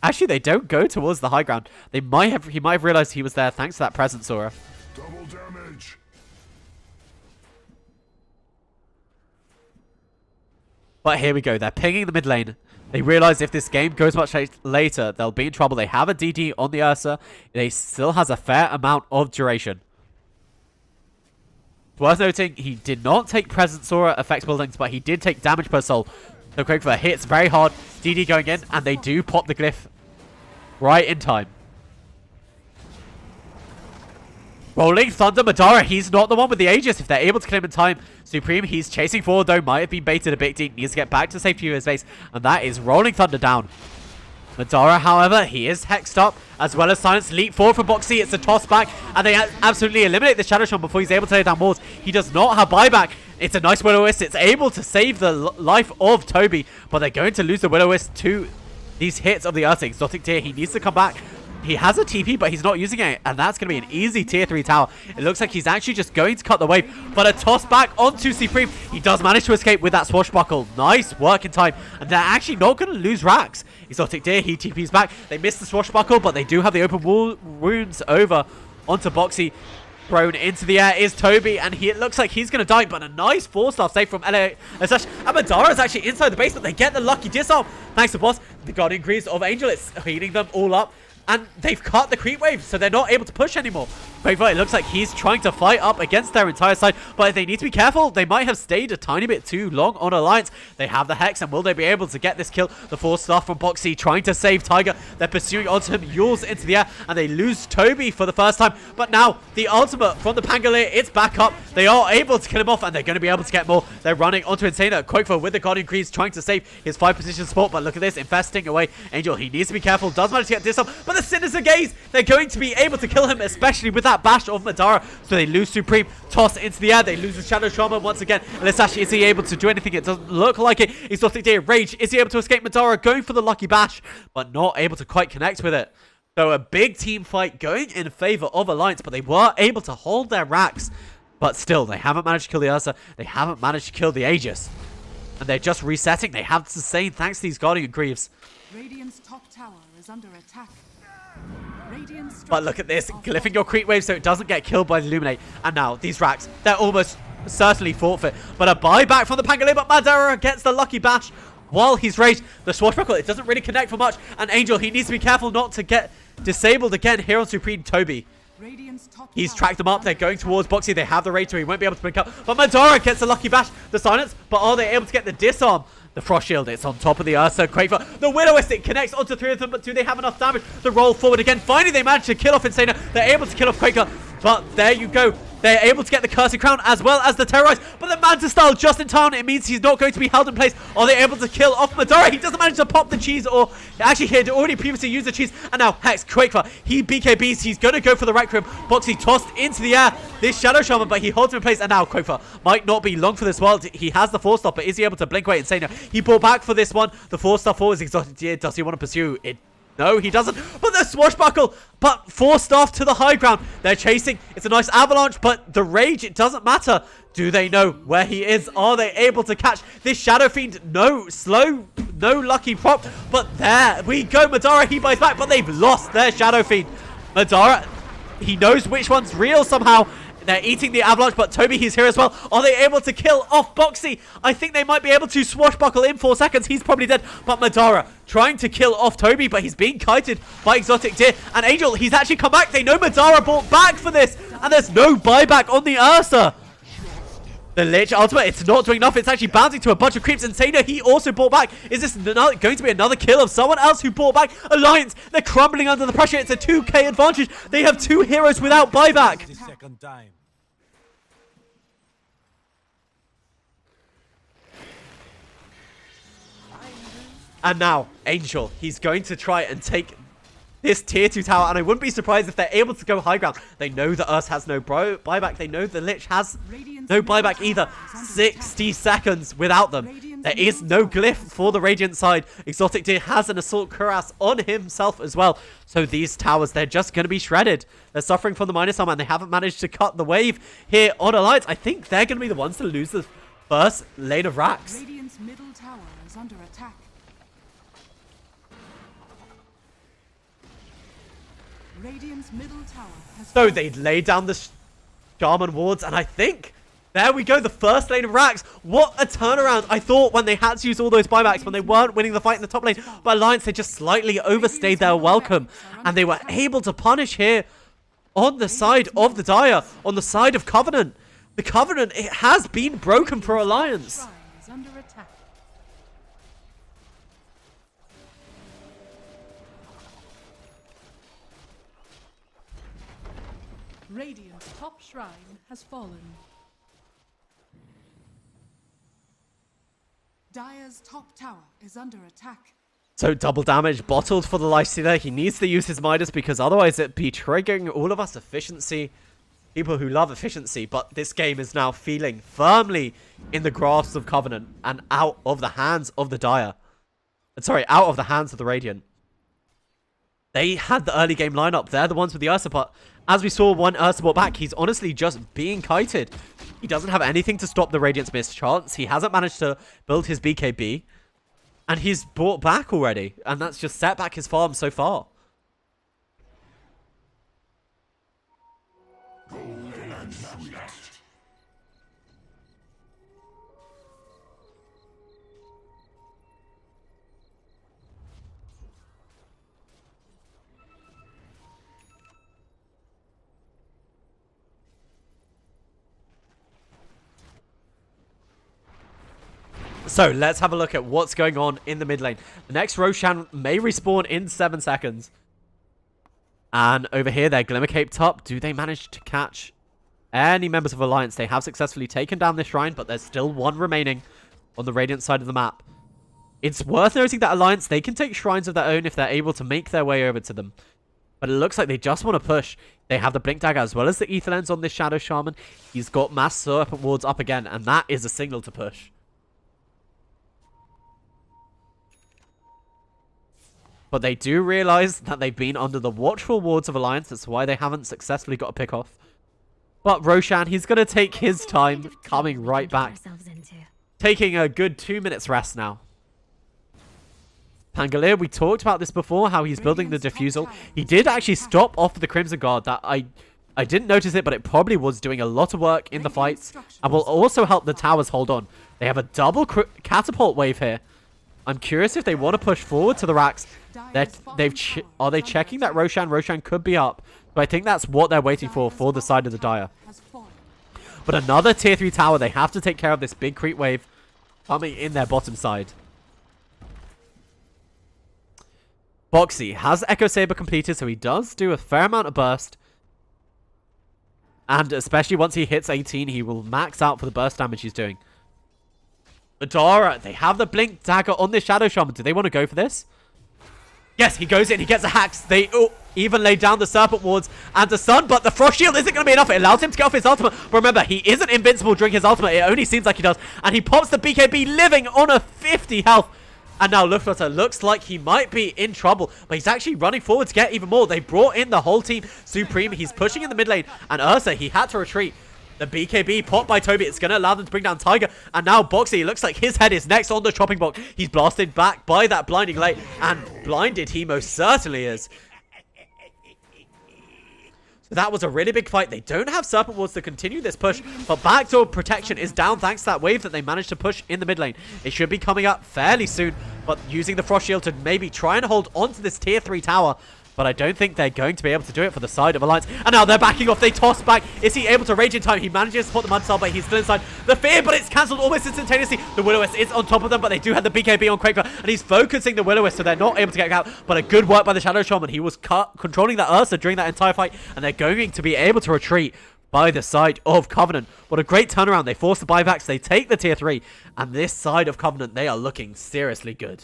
Actually, they don't go towards the high ground. He might have realized he was there thanks to that presence aura. Double damage. But here we go. They're pinging the mid lane. They realize if this game goes much later, they'll be in trouble. They have a DD on the Ursa. They still has a fair amount of duration. It's worth noting, he did not take presence aura effects buildings, but he did take damage per soul. So Quake River hits very hard. DD going in, and they do pop the glyph right in time. Rolling Thunder, Madara, he's not the one with the Aegis. If they're able to kill him in time, Supreme, he's chasing forward though, might have been baited a bit deep, needs to get back to safety of his base, and that is Rolling Thunder down. Madara, however, he is hexed up, as well as Silence. Leap forward for Boxy, it's a toss back, and they absolutely eliminate the Shadow Shaman before he's able to lay down walls. He does not have buyback. It's a nice Will-O-Wisp. It's able to save the life of Toby, but they're going to lose the Will-O-Wisp to these hits of the Ursa. Exotic Tier, he needs to come back. He has a TP, but he's not using it, and that's going to be an easy tier 3 tower. It looks like he's actually just going to cut the wave, but a toss back onto Supreme. He does manage to escape with that swashbuckle. Nice work in time, and they're actually not going to lose racks. Exotic Deer, he TPs back. They missed the swashbuckle, but they do have the open wounds over onto Boxy. Thrown into the air is Toby, and it looks like he's going to die, but a nice 4-star save from LA. And Madara is actually inside the base, but they get the lucky disarm. Thanks to boss. The Guardian Greaves of Angel, it's healing them all up. And they've cut the creep wave, so they're not able to push anymore. Quakevoy, it looks like he's trying to fight up against their entire side, but they need to be careful. They might have stayed a tiny bit too long on Alliance. They have the Hex, and will they be able to get this kill? The 4-star from Boxy trying to save Tiger. They're pursuing onto him, Yules into the air, and they lose Toby for the first time. But now, the ultimate from the Pangolier, it's back up. They are able to kill him off, and they're going to be able to get more. They're running onto Insana. Quakevoy with the Guardian Greaves trying to save his 5-position support, but look at this, infesting away Angel. He needs to be careful, does manage to get this up, but the Sinister Gaze, they're going to be able to kill him, especially with that bash of Madara. So they lose Supreme, toss into the air, they lose the Shadow Shaman once again. Lesashi, is he able to do anything? It doesn't look like it. Exotic Day, Rage, is he able to escape Madara? Going for the lucky bash, but not able to quite connect with it. So a big team fight going in favor of Alliance, but they were able to hold their racks. But still, they haven't managed to kill the Ursa, they haven't managed to kill the Aegis. And they're just resetting, they have to sustain thanks to these Guardian Greaves. Radiant's top tower is under attack. But look at this, glyphing your creep wave so it doesn't get killed by the Illuminate. And now, these racks, they're almost certainly forfeit. But a buyback from the Pangolier, but Madara gets the lucky bash while he's raged. The swashbuckle, it doesn't really connect for much. And Angel, he needs to be careful not to get disabled again here on Supreme Toby. He's tracked them up, they're going towards Boxy, they have the rage so he won't be able to pick up. But Madara gets the lucky bash, the silence, but are they able to get the disarm? The Frost Shield, it's on top of the Ursa. Quakevoy, the Will-O-Wisp, it connects onto 3 of them, but do they have enough damage? The roll forward again, finally they manage to kill off Insana. They're able to kill off Quaker, but there you go. They're able to get the Cursed Crown as well as the Terrorize, but the Manta Style just in time. It means he's not going to be held in place. Are they able to kill off Madara? He doesn't manage to pop the cheese, or actually he had already previously used the cheese. And now Hex, Quakevoy, he BKBs. He's going to go for the Requiem. Boxy tossed into the air. This Shadow Shaman, but he holds him in place. And now Quakevoy might not be long for this world. He has the 4-star, but is he able to blink away Insana? He brought back for this one. The 4-star forward is Exotic. Does he want to pursue it? No, he doesn't. But the swashbuckle, but 4-star to the high ground. They're chasing. It's a nice avalanche, but the rage, it doesn't matter. Do they know where he is? Are they able to catch this Shadow Fiend? No, slow, no lucky prop. But there we go. Madara, he buys back, but they've lost their Shadow Fiend. Madara, he knows which one's real somehow. They're eating the avalanche, but Toby, he's here as well. Are they able to kill off Boxy? I think they might be able to swashbuckle in 4 seconds. He's probably dead. But Madara trying to kill off Toby, but he's being kited by Exotic Deer. And Angel, he's actually come back. They know Madara bought back for this. And there's no buyback on the Ursa. The Lich ultimate, it's not doing enough. It's actually bouncing to a bunch of creeps. Insana, he also bought back. Is this going to be another kill of someone else who bought back? Alliance, they're crumbling under the pressure. It's a 2k advantage. They have 2 heroes without buyback. And now, Angel, he's going to try and take this tier 2 tower, and I wouldn't be surprised if they're able to go high ground. They know the Ursa has no buyback. They know the Lich has no buyback either. 60 seconds without them. There is no glyph for the Radiant side. Exotic Deer has an Assault Cuirass on himself as well. So these towers, they're just going to be shredded. They're suffering from the minus armor, and they haven't managed to cut the wave here on Alliance. I think they're going to be the ones to lose the first lane of racks. Radiant's middle tower is under attack. Radiant's middle tower has So they lay down the Shaman wards, and I think there we go, the first lane of racks. What a turnaround. I thought when they had to use all those buybacks when they weren't winning the fight in the top lane, but Alliance, they just slightly overstayed their welcome, and they were able to punish here on the side of the Dire, on the side of Covenant. The Covenant, it has been broken for Alliance. shrine is under attack. Radiant's top shrine has fallen. Dire's top tower is under attack. So double damage bottled for the Lifestealer. He needs to use his Midas because otherwise it'd be triggering all of us efficiency. People who love efficiency, but this game is now feeling firmly in the grasp of Covenant and out of the hands of the Dire. Sorry, out of the hands of the Radiant. They had the early game lineup. They're the ones with the Ursa, but as we saw one Ursa brought back, he's honestly just being kited. He doesn't have anything to stop the Radiant's missed chance. He hasn't managed to build his BKB. And he's brought back already. And that's just set back his farm so far. Cold and sweet. So let's have a look at what's going on in the mid lane. The next Roshan may respawn in 7 seconds. And over here, they're Glimmer Caped up. Do they manage to catch any members of Alliance? They have successfully taken down this shrine, but there's still one remaining on the Radiant side of the map. It's worth noting that Alliance, they can take shrines of their own if they're able to make their way over to them. But it looks like they just want to push. They have the Blink Dagger as well as the Ether Lens on this Shadow Shaman. He's got Mass Serpent Wards up again, and that is a signal to push. But they do realize that they've been under the watchful wards of Alliance. That's why they haven't successfully got a pick off. But Roshan, he's going to take his time coming right back. Taking a good 2 minutes rest now. Pangolier, we talked about this before, how he's building the Diffusal. He did actually stop off the Crimson Guard. That I didn't notice it, but it probably was doing a lot of work in the fights. And will also help the towers hold on. They have a double catapult wave here. I'm curious if they want to push forward to the racks. Are they checking that Roshan? Roshan could be up. But I think that's what they're waiting for the side of the Dire. But another tier 3 tower. They have to take care of this big creep wave coming in their bottom side. Boxy has Echo Saber completed, so he does do a fair amount of burst. And especially once he hits 18, he will max out for the burst damage he's doing. Adara, they have the Blink Dagger on this Shadow Shaman. Do they want to go for this? Yes, he goes in. He gets a Hacks. They even lay down the Serpent Wards and the Sun, but the Frost Shield isn't going to be enough. It allows him to get off his ultimate. But remember, he isn't invincible during his ultimate. It only seems like he does. And he pops the BKB living on a 50 health. And now Luftflutter looks like he might be in trouble, but he's actually running forward to get even more. They brought in the whole team. Supreme, he's pushing in the mid lane. And Ursa, he had to retreat. The BKB popped by Toby. It's going to allow them to bring down Tiger. And now Boxy, looks like his head is next on the chopping block. He's blasted back by that blinding light. And blinded he most certainly is. So that was a really big fight. They don't have Serpent Wards to continue this push. But backdoor protection is down thanks to that wave that they managed to push in the mid lane. It should be coming up fairly soon. But using the Frost Shield to maybe try and hold on to this tier 3 tower. But I don't think they're going to be able to do it for the side of Alliance. And now they're backing off. They toss back. Is he able to rage in time? He manages to put the Mud Cell, but he's still inside the Fear, but it's cancelled almost instantaneously. The Will-O-Wisp is on top of them, but they do have the BKB on Quaker, and he's focusing the Will-O-Wisp, so they're not able to get out. But a good work by the Shadow Shaman. He was controlling that Ursa during that entire fight, and they're going to be able to retreat by the side of Covenant. What a great turnaround. They force the buybacks. They take the tier 3, and this side of Covenant, they are looking seriously good.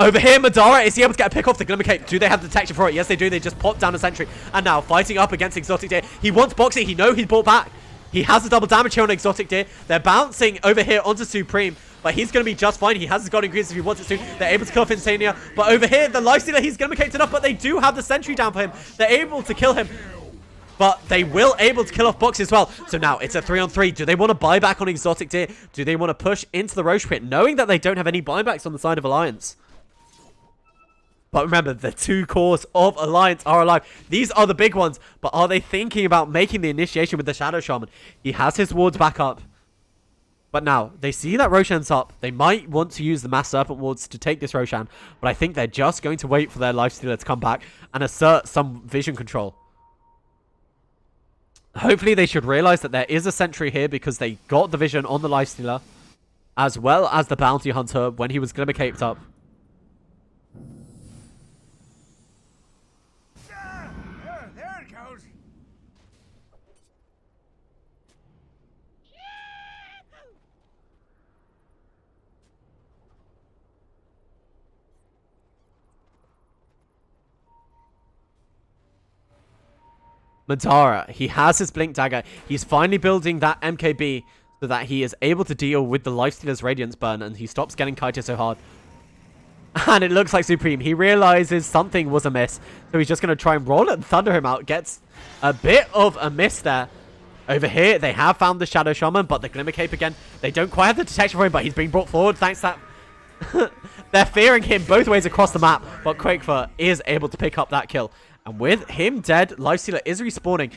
Over here, Madara, is he able to get a pick off the Glimmer Cape? Do they have detection for it? Yes, they do. They just pop down a sentry. And now, fighting up against Exotic Deer. He wants Boxy. He knows he's brought back. He has the double damage here on Exotic Deer. They're bouncing over here onto Supreme. But he's going to be just fine. He has his God Ingredients if he wants it to. They're able to kill off Insania. But over here, the Lifestealer, he's Glimmer Caped enough. But they do have the sentry down for him. They're able to kill him. But they will able to kill off Boxy as well. So now it's a 3-on-3. Do they want to buy back on Exotic Deer? Do they want to push into the Roche Pit, knowing that they don't have any buybacks on the side of Alliance? But remember, the 2 cores of Alliance are alive. These are the big ones. But are they thinking about making the initiation with the Shadow Shaman? He has his wards back up. But now, they see that Roshan's up. They might want to use the Mass Serpent wards to take this Roshan. But I think they're just going to wait for their Lifestealer to come back and assert some vision control. Hopefully they should realize that there is a sentry here because they got the vision on the Lifestealer, as well as the Bounty Hunter when he was Glimmer Caped up. There it goes. Madara, he has his Blink Dagger. He's finally building that MKB so that he is able to deal with the Lifestealer's Radiance Burn and he stops getting kited so hard. And it looks like Supreme. He realizes something was amiss. So he's just going to try and roll it and thunder him out. Gets a bit of a miss there. Over here, they have found the Shadow Shaman, but the Glimmer Cape again. They don't quite have the detection for him, but he's being brought forward thanks to that. They're fearing him both ways across the map, but Quakefoot is able to pick up that kill. And with him dead, Lifestealer is respawning.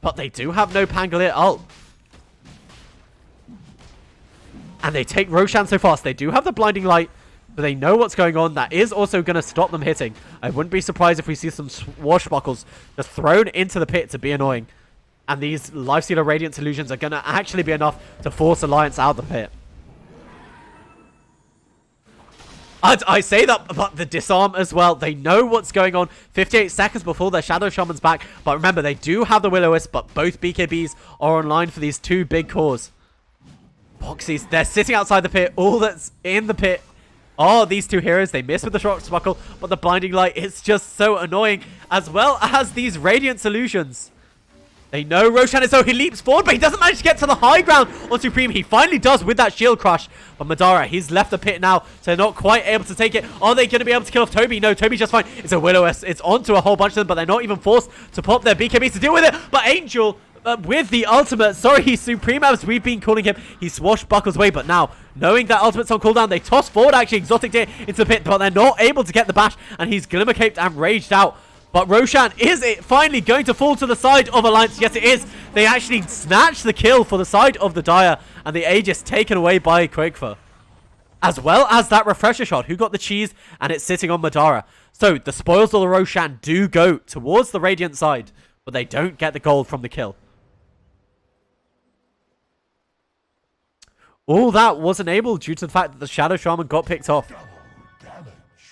But they do have no Pangolier ult. And they take Roshan so fast. They do have the Blinding Light. But they know what's going on. That is also going to stop them hitting. I wouldn't be surprised if we see some swashbuckles just thrown into the pit to be annoying. And these Lifestealer Radiance Illusions are going to actually be enough to force Alliance out of the pit. I say that, but the disarm as well. They know what's going on. 58 seconds before their Shadow Shaman's back. But remember, they do have the Will-O-Wisp, but both BKBs are online for these 2 big cores. Boxies, they're sitting outside the pit. All that's in the pit are these 2 heroes. They miss with the short sparkle, but the Blinding Light is just so annoying. As well as these Radiant Solutions. They know Roshan is so he leaps forward, but he doesn't manage to get to the high ground on Supreme. He finally does with that shield crush. But Madara, he's left the pit now, so they're not quite able to take it. Are they going to be able to kill off Toby? No, Toby's just fine. It's a Will-O-Wisp. It's onto a whole bunch of them, but they're not even forced to pop their BKBs to deal with it. But Angel, with the ultimate, sorry, he's Supreme as we've been calling him. He swashbuckles away, but now, knowing that ultimate's on cooldown, they toss forward actually Exotic Deer into the pit, but they're not able to get the bash, and he's Glimmer Caped and raged out. But Roshan, is it finally going to fall to the side of Alliance? Yes, it is. They actually snatch the kill for the side of the Dire, and the Aegis taken away by Quakefoot. As well as that refresher shot, who got the cheese, and it's sitting on Madara. So, the spoils of the Roshan do go towards the Radiant side, but they don't get the gold from the kill. All that was enabled due to the fact that the Shadow Shaman got picked off.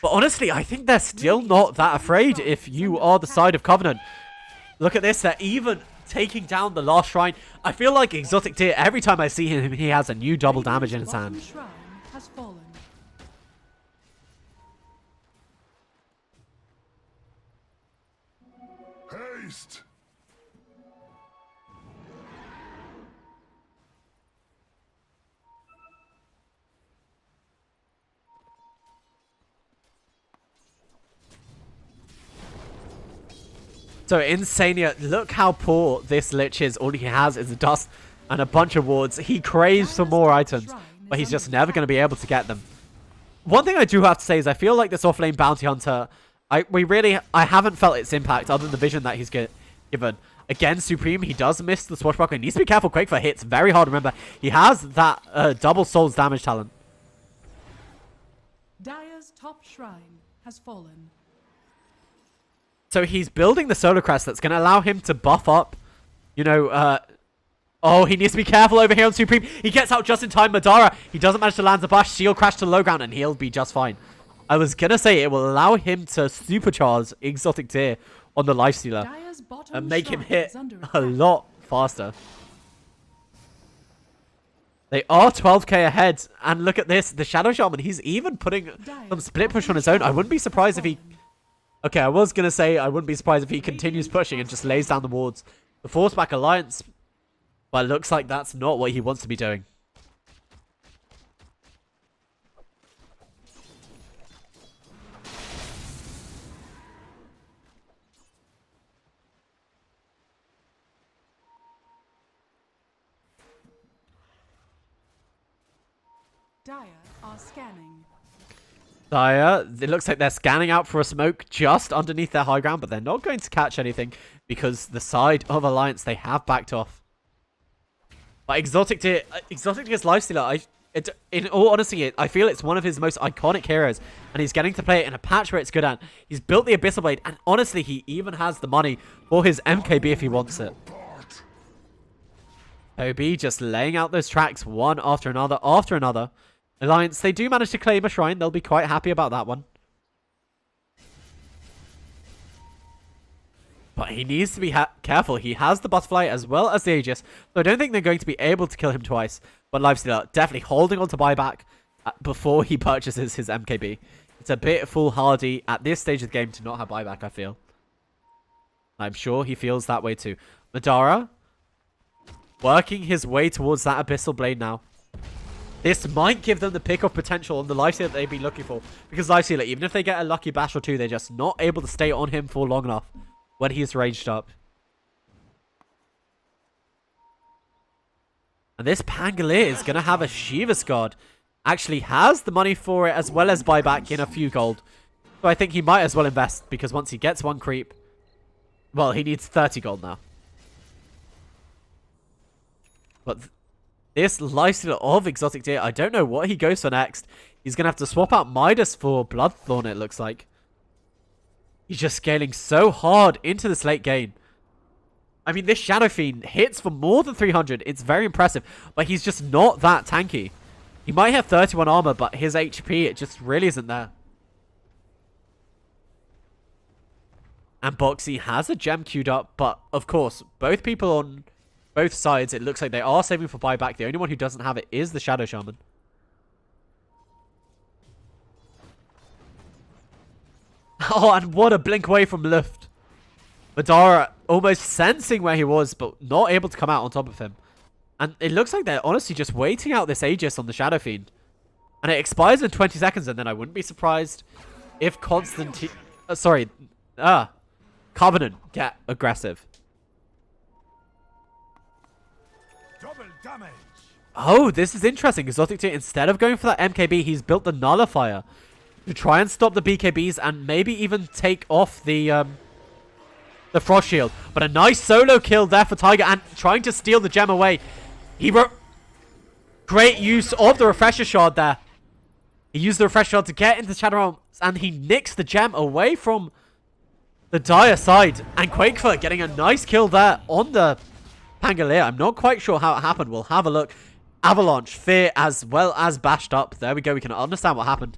But honestly, I think they're still not that afraid if you are the side of Covenant. Look at this. They're even taking down the last shrine. I feel like Exotic Deer, every time I see him, he has a new double damage in his hand. Shrine has fallen. Haste! So Insania, look how poor this Lich is. All he has is a dust and a bunch of wards. He craves for more items, but he's just never going to be able to get them. One thing I do have to say is I feel like this offlane Bounty Hunter, I haven't felt its impact other than the vision that he's given. Again, Supreme, he does miss the swashbuckle. He needs to be careful. Quakefoot hits very hard. Remember, he has that double souls damage talent. Dire's top shrine has fallen. So he's building the Solar Crest that's going to allow him to buff up, you know, oh, he needs to be careful over here on Supreme. He gets out just in time. Madara, he doesn't manage to land the bash. Shield crash to the low ground, and he'll be just fine. I was going to say it will allow him to supercharge Exotic Deer on the Lifestealer and make him hit a lot faster. They are 12k ahead. And look at this. The Shadow Shaman, he's even putting some split push on his own. I wouldn't be surprised if he... Okay, I was going to say I wouldn't be surprised if he continues pushing and just lays down the wards. The force back alliance. But it looks like that's not what he wants to be doing. Dire are scanning. Dire, it looks like they're scanning out for a smoke just underneath their high ground, but they're not going to catch anything because the side of Alliance, they have backed off. But Exotic Deer's Lifestealer, in all honesty, I feel it's one of his most iconic heroes, and he's getting to play it in a patch where it's good at. He's built the Abyssal Blade, and honestly, he even has the money for his MKB if he wants it. OB just laying out those tracks one after another after another. Alliance, they do manage to claim a shrine. They'll be quite happy about that one. But he needs to be careful. He has the Butterfly as well as the Aegis. So I don't think they're going to be able to kill him twice. But Lifestealer definitely holding on to buyback before he purchases his MKB. It's a bit foolhardy at this stage of the game to not have buyback, I feel. I'm sure he feels that way too. Madara working his way towards that Abyssal Blade now. This might give them the pick-off potential on the Lifestealer that they'd be looking for. Because Lifestealer, even if they get a lucky bash or two, they're just not able to stay on him for long enough when he's ranged up. And this Pangolier is going to have a Shiva's Guard. Actually has the money for it as well as buyback in a few gold. So I think he might as well invest because once he gets one creep, well, he needs 30 gold now. But this Lifestealer of Exotic Deer, I don't know what he goes for next. He's going to have to swap out Midas for Bloodthorn, it looks like. He's just scaling so hard into this late game. I mean, this Shadow Fiend hits for more than 300. It's very impressive, but he's just not that tanky. He might have 31 armor, but his HP, it just really isn't there. And Boxy has a gem queued up, but of course, both people on both sides, it looks like they are saving for buyback. The only one who doesn't have it is the Shadow Shaman. Oh, and what a blink away from Luft. Madara almost sensing where he was, but not able to come out on top of him. And it looks like they're honestly just waiting out this Aegis on the Shadow Fiend. And it expires in 20 seconds, and then I wouldn't be surprised if Covenant get aggressive. Double damage. Oh, this is interesting. Exotic Deer, instead of going for that MKB, he's built the Nullifier to try and stop the BKBs and maybe even take off the Frost Shield. But a nice solo kill there for Tiger and trying to steal the gem away. Great use of the Refresher Shard there. He used the Refresher Shard to get into the Shadow Realms and he nicks the gem away from the Dire side. And Quakefoot getting a nice kill there on the Pangolier. I'm not quite sure how it happened. We'll have a look. Avalanche, Fear, as well as Bashed Up. There we go. We can understand what happened.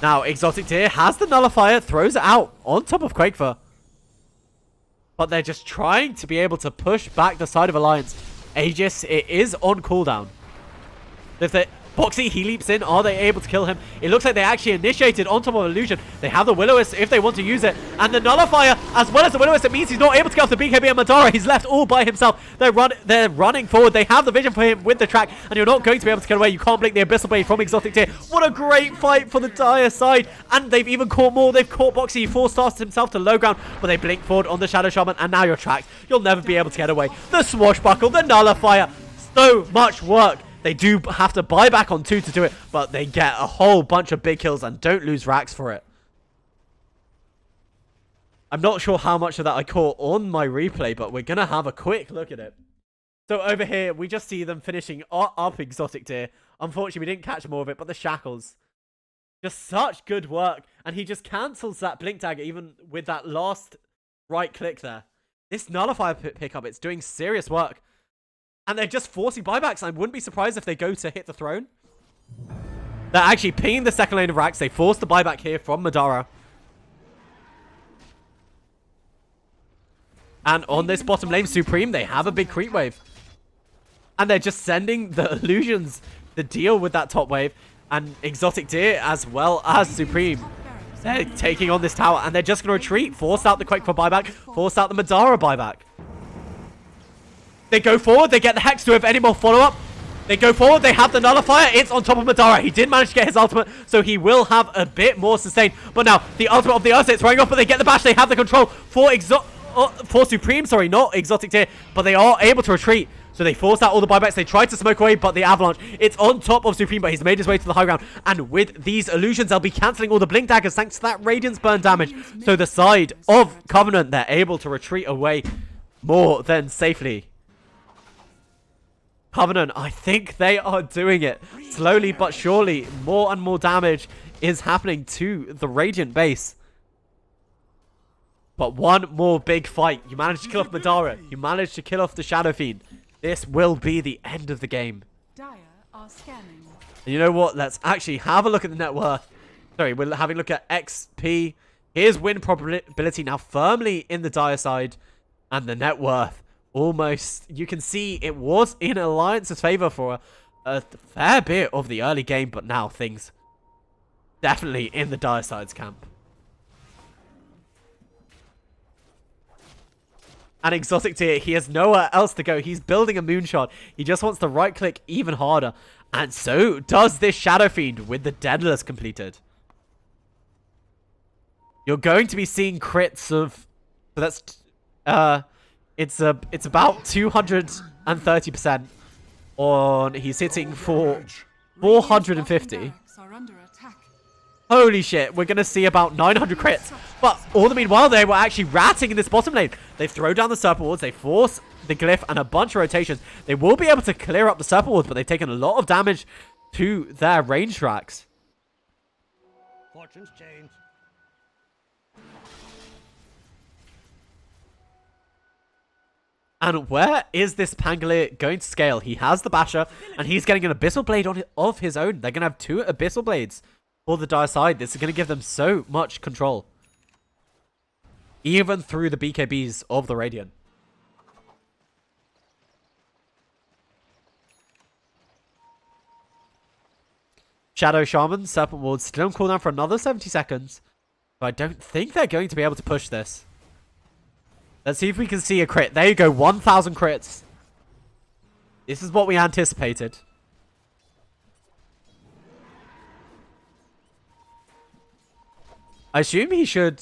Now, Exotic Deer has the Nullifier, throws it out on top of Quakefoot. But they're just trying to be able to push back the side of Alliance. Aegis, it is on cooldown. If they... Boxy, he leaps in. Are they able to kill him? It looks like they actually initiated on top of Illusion. They have the Will-O-Wisp if they want to use it. And the Nullifier, as well as the Will-O-Wisp, it means he's not able to get off the BKB and Madara. He's left all by himself. They're running forward. They have the vision for him with the track. And you're not going to be able to get away. You can't blink the Abyssal Blade from Exotic Deer. What a great fight for the Dire side. And they've even caught more. They've caught Boxy. He force-starts himself to low ground. But they blink forward on the Shadow Shaman. And now you're tracked. You'll never be able to get away. The Swashbuckle, the Nullifier. So much work. They do have to buy back on 2 to do it, but they get a whole bunch of big kills and don't lose racks for it. I'm not sure how much of that I caught on my replay, but we're going to have a quick look at it. So over here, we just see them finishing up Exotic Deer. Unfortunately, we didn't catch more of it, but the Shackles. Just such good work. And he just cancels that Blink Dagger even with that last right click there. This Nullifier pickup, it's doing serious work. And they're just forcing buybacks. I wouldn't be surprised if they go to hit the throne. They're actually pinging the second lane of racks. They force the buyback here from Madara. And on this bottom lane, Supreme, they have a big creep wave. And they're just sending the illusions to deal with that top wave. And Exotic Deer as well as Supreme. They're taking on this tower and they're just going to retreat. Force out the Quake for buyback. Force out the Madara buyback. They go forward. They get the Hex to have any more follow-up. They go forward. They have the Nullifier. It's on top of Madara. He did manage to get his ultimate, so he will have a bit more sustain. But now, the ultimate of the Ursa, it's running off, but they get the bash. They have the control for Supreme. Sorry, not Exotic Tier, but they are able to retreat. So they forced out all the buybacks. They tried to smoke away, but the Avalanche, it's on top of Supreme, but he's made his way to the high ground. And with these illusions, they'll be cancelling all the Blink Daggers thanks to that Radiance burn damage. So the side of Covenant, they're able to retreat away more than safely. Covenant, I think they are doing it. Slowly but surely, more and more damage is happening to the Radiant base. But one more big fight. You managed to kill off Madara. You managed to kill off the Shadow Fiend. This will be the end of the game. Dire are scanning. And you know what? Let's actually have a look at the net worth. Sorry, we're having a look at XP. Here's win probability now firmly in the Dire side. And the net worth almost, you can see it was in Alliance's favor for a fair bit of the early game. But now things definitely in the Dire side's camp. And Exotic Tier, he has nowhere else to go. He's building a moonshot. He just wants to right click even harder. And so does this Shadow Fiend with the Deadless completed. You're going to be seeing crits of, so that's it's about 230% on, he's hitting for 450. Barracks are under attack. Holy shit, we're going to see about 900 crits. But all the meanwhile, they were actually ratting in this bottom lane. They throw down the Serpent Wards, they force the Glyph and a bunch of rotations. They will be able to clear up the Serpent Wards, but they've taken a lot of damage to their range tracks. Fortunes change. And where is this Pangolier going to scale? He has the Basher, and he's getting an Abyssal Blade of his own. They're going to have 2 Abyssal Blades for the Dire side. This is going to give them so much control. Even through the BKBs of the Radiant. Shadow Shaman, Serpent Ward still on cooldown for another 70 seconds. But I don't think they're going to be able to push this. Let's see if we can see a crit. There you go, 1,000 crits. This is what we anticipated. I assume he should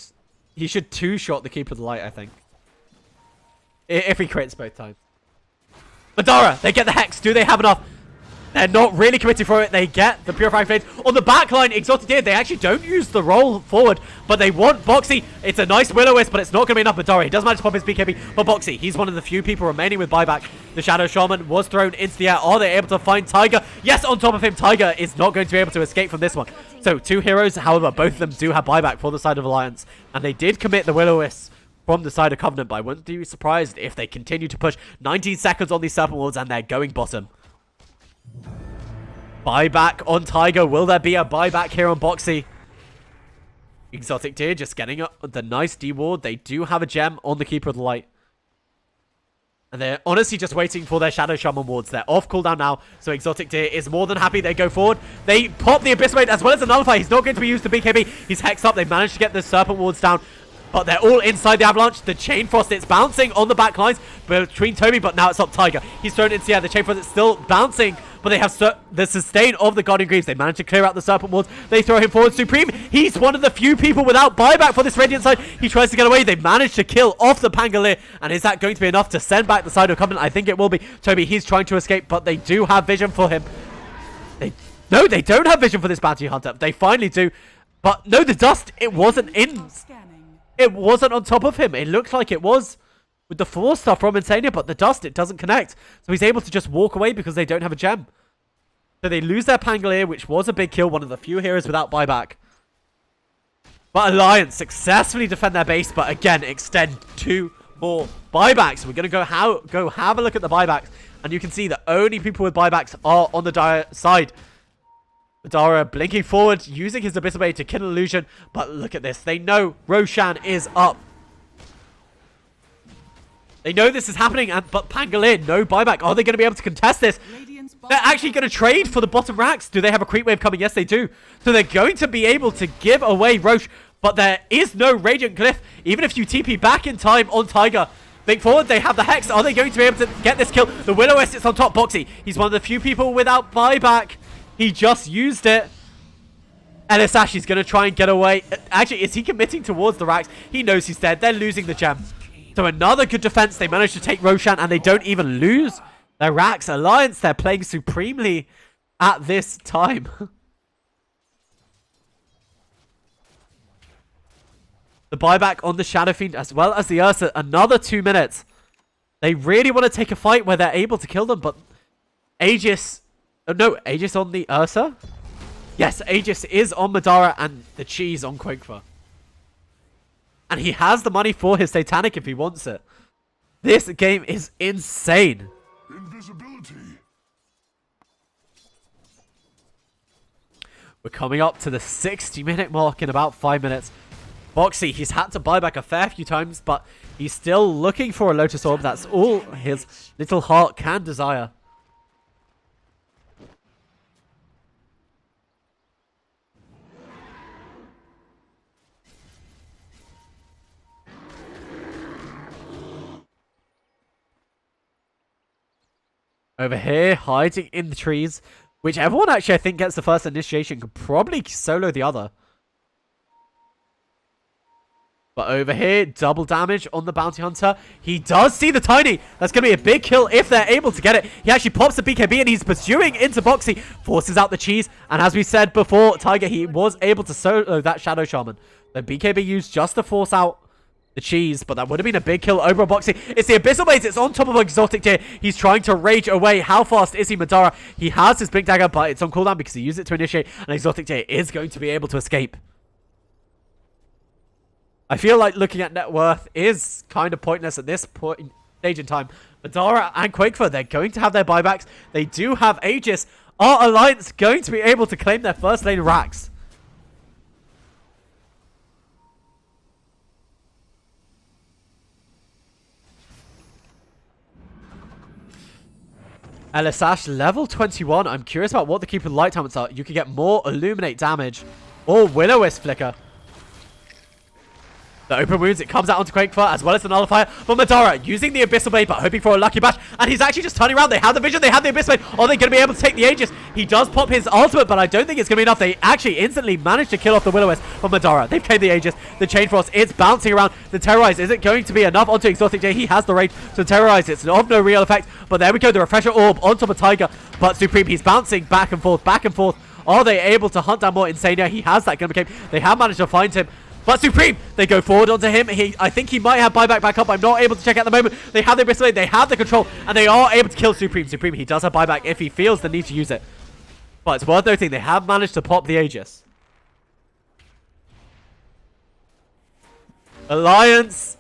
2-shot the Keeper of the Light, I think. If he crits both times. Madara, they get the Hex. Do they have enough? They're not really committed for it. They get the Purifying Flames. On the back line, Exotic Deer, they actually don't use the roll forward, but they want Boxy. It's a nice Will-O-Wisp, but it's not going to be enough. Madara, he does manage to pop his BKB, but Boxy, he's one of the few people remaining with buyback. The Shadow Shaman was thrown into the air. Are they able to find Tiger? Yes, on top of him, Tiger is not going to be able to escape from this one. So, 2 heroes, however, both of them do have buyback for the side of Alliance, and they did commit the Will-O-Wisp from the side of Covenant, but I wouldn't be surprised if they continue to push. 19 seconds on these Serpent Wards, and they're going bottom. Buyback on Tiger. Will there be a buyback here on Boxy? Exotic Deer just getting the nice D-Ward. They do have a gem on the Keeper of the Light. And they're honestly just waiting for their Shadow Shaman wards. They're off cooldown now, so Exotic Deer is more than happy. They go forward. They pop the Abyss Blade as well as the Nullify. He's not going to be used to BKB. He's hexed up. They managed to get the Serpent wards down. But they're all inside the Avalanche. The Chain Frost, it's bouncing on the back lines between Toby, but now it's up Tiger. He's thrown into the air. The Chain Frost is still bouncing, but they have the sustain of the Guardian Greaves. They managed to clear out the Serpent Wards. They throw him forward. Supreme, he's one of the few people without buyback for this Radiant side. He tries to get away. They managed to kill off the Pangolier. And is that going to be enough to send back the side of Covenant? I think it will be. Toby, he's trying to escape, but they do have vision for him. No, they don't have vision for this Bounty Hunter. They finally do. But no, the dust, it wasn't in. It wasn't on top of him. It looked like it was with the Force stuff from Insania, but the dust, it doesn't connect. So he's able to just walk away because they don't have a gem. So they lose their Pangolier, which was a big kill, one of the few heroes without buyback. But Alliance successfully defend their base, but again, extend 2 more buybacks. We're going to go have a look at the buybacks, and you can see the only people with buybacks are on the Dire side. Madara blinking forward, using his Abyssal Blade to kill an illusion. But look at this. They know Roshan is up. They know this is happening, but Pangolin, no buyback. Are they going to be able to contest this? Radiant's They're bottom actually going to trade for the bottom racks. Do they have a creep wave coming? Yes, they do. So they're going to be able to give away Roche, but there is no Radiant Glyph. Even if you TP back in time on Tiger, think forward, they have the Hex. Are they going to be able to get this kill? The Will-O-Wisp sits on top. Boxy, he's one of the few people without buyback. He just used it. LSH is going to try and get away. Actually, is he committing towards the racks? He knows he's dead. They're losing the gem. So another good defense. They managed to take Roshan, and they don't even lose their racks. Alliance, they're playing supremely at this time. The buyback on the Shadow Fiend as well as the Ursa. Another 2 minutes. They really want to take a fight where they're able to kill them, but Aegis... Oh, no, Aegis on the Ursa? Yes, Aegis is on Madara and the cheese on Quakefa. And he has the money for his Satanic if he wants it. This game is insane. Invisibility. We're coming up to the 60-minute mark in about 5 minutes. Boxy, he's had to buy back a fair few times, but he's still looking for a Lotus Orb. That's all his little heart can desire. Over here, hiding in the trees. Whichever one actually I think gets the first initiation could probably solo the other. But over here, double damage on the Bounty Hunter. He does see the Tiny. That's going to be a big kill if they're able to get it. He actually pops the BKB and he's pursuing into Boxy. Forces out the cheese. And as we said before, Tiger, he was able to solo that Shadow Shaman. The BKB used just to force out the cheese, but that would have been a big kill over Boxy. It's the Abyssal Blades. It's on top of Exotic Deer. He's trying to rage away. How fast is he, Madara? He has his Blink Dagger, but it's on cooldown because he used it to initiate, and Exotic Deer is going to be able to escape. I feel like looking at net worth is kind of pointless at this point stage in time. Madara and Quakefa, they're going to have their buybacks. They do have Aegis. Are Alliance going to be able to claim their first lane racks? LSH level 21. I'm curious about what the Keeper Light helmets are. You can get more Illuminate damage or Will-O-Wisp flicker. The open wounds, it comes out onto Quakefa as well as the Nullifier. But Madara using the Abyssal Blade, but hoping for a lucky bash. And he's actually just turning around. They have the vision, they have the Abyssal Blade. Are they going to be able to take the Aegis? He does pop his ultimate, but I don't think it's going to be enough. They actually instantly managed to kill off the Will-O-Wisp from Madara. They've claimed the Aegis. The Chain Frost, it's bouncing around. The Terrorize, is it going to be enough onto Exotic J? He has the rage to Terrorize. It's of no real effect. But there we go, the Refresher Orb on top of Tiger. But Supreme, he's bouncing back and forth, back and forth. Are they able to hunt down more Insania? He has that gun. They have managed to find him. But Supreme, they go forward onto him. I think he might have buyback back up. I'm not able to check at the moment. They have the Abyssal Blade, they have the control, and they are able to kill Supreme. Supreme, he does have buyback if he feels the need to use it. But it's worth noting, they have managed to pop the Aegis. Alliance,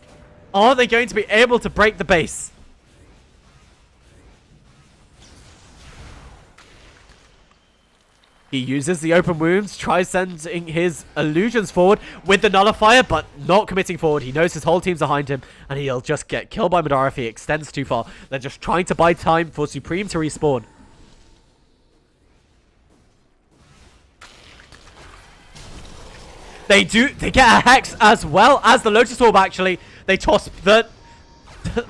are they going to be able to break the base? He uses the open wounds, tries sending his illusions forward with the Nullifier, but not committing forward. He knows his whole team's behind him, and he'll just get killed by Madara if he extends too far. They're just trying to buy time for Supreme to respawn. They get a Hex as well as the Lotus Orb, actually. They toss the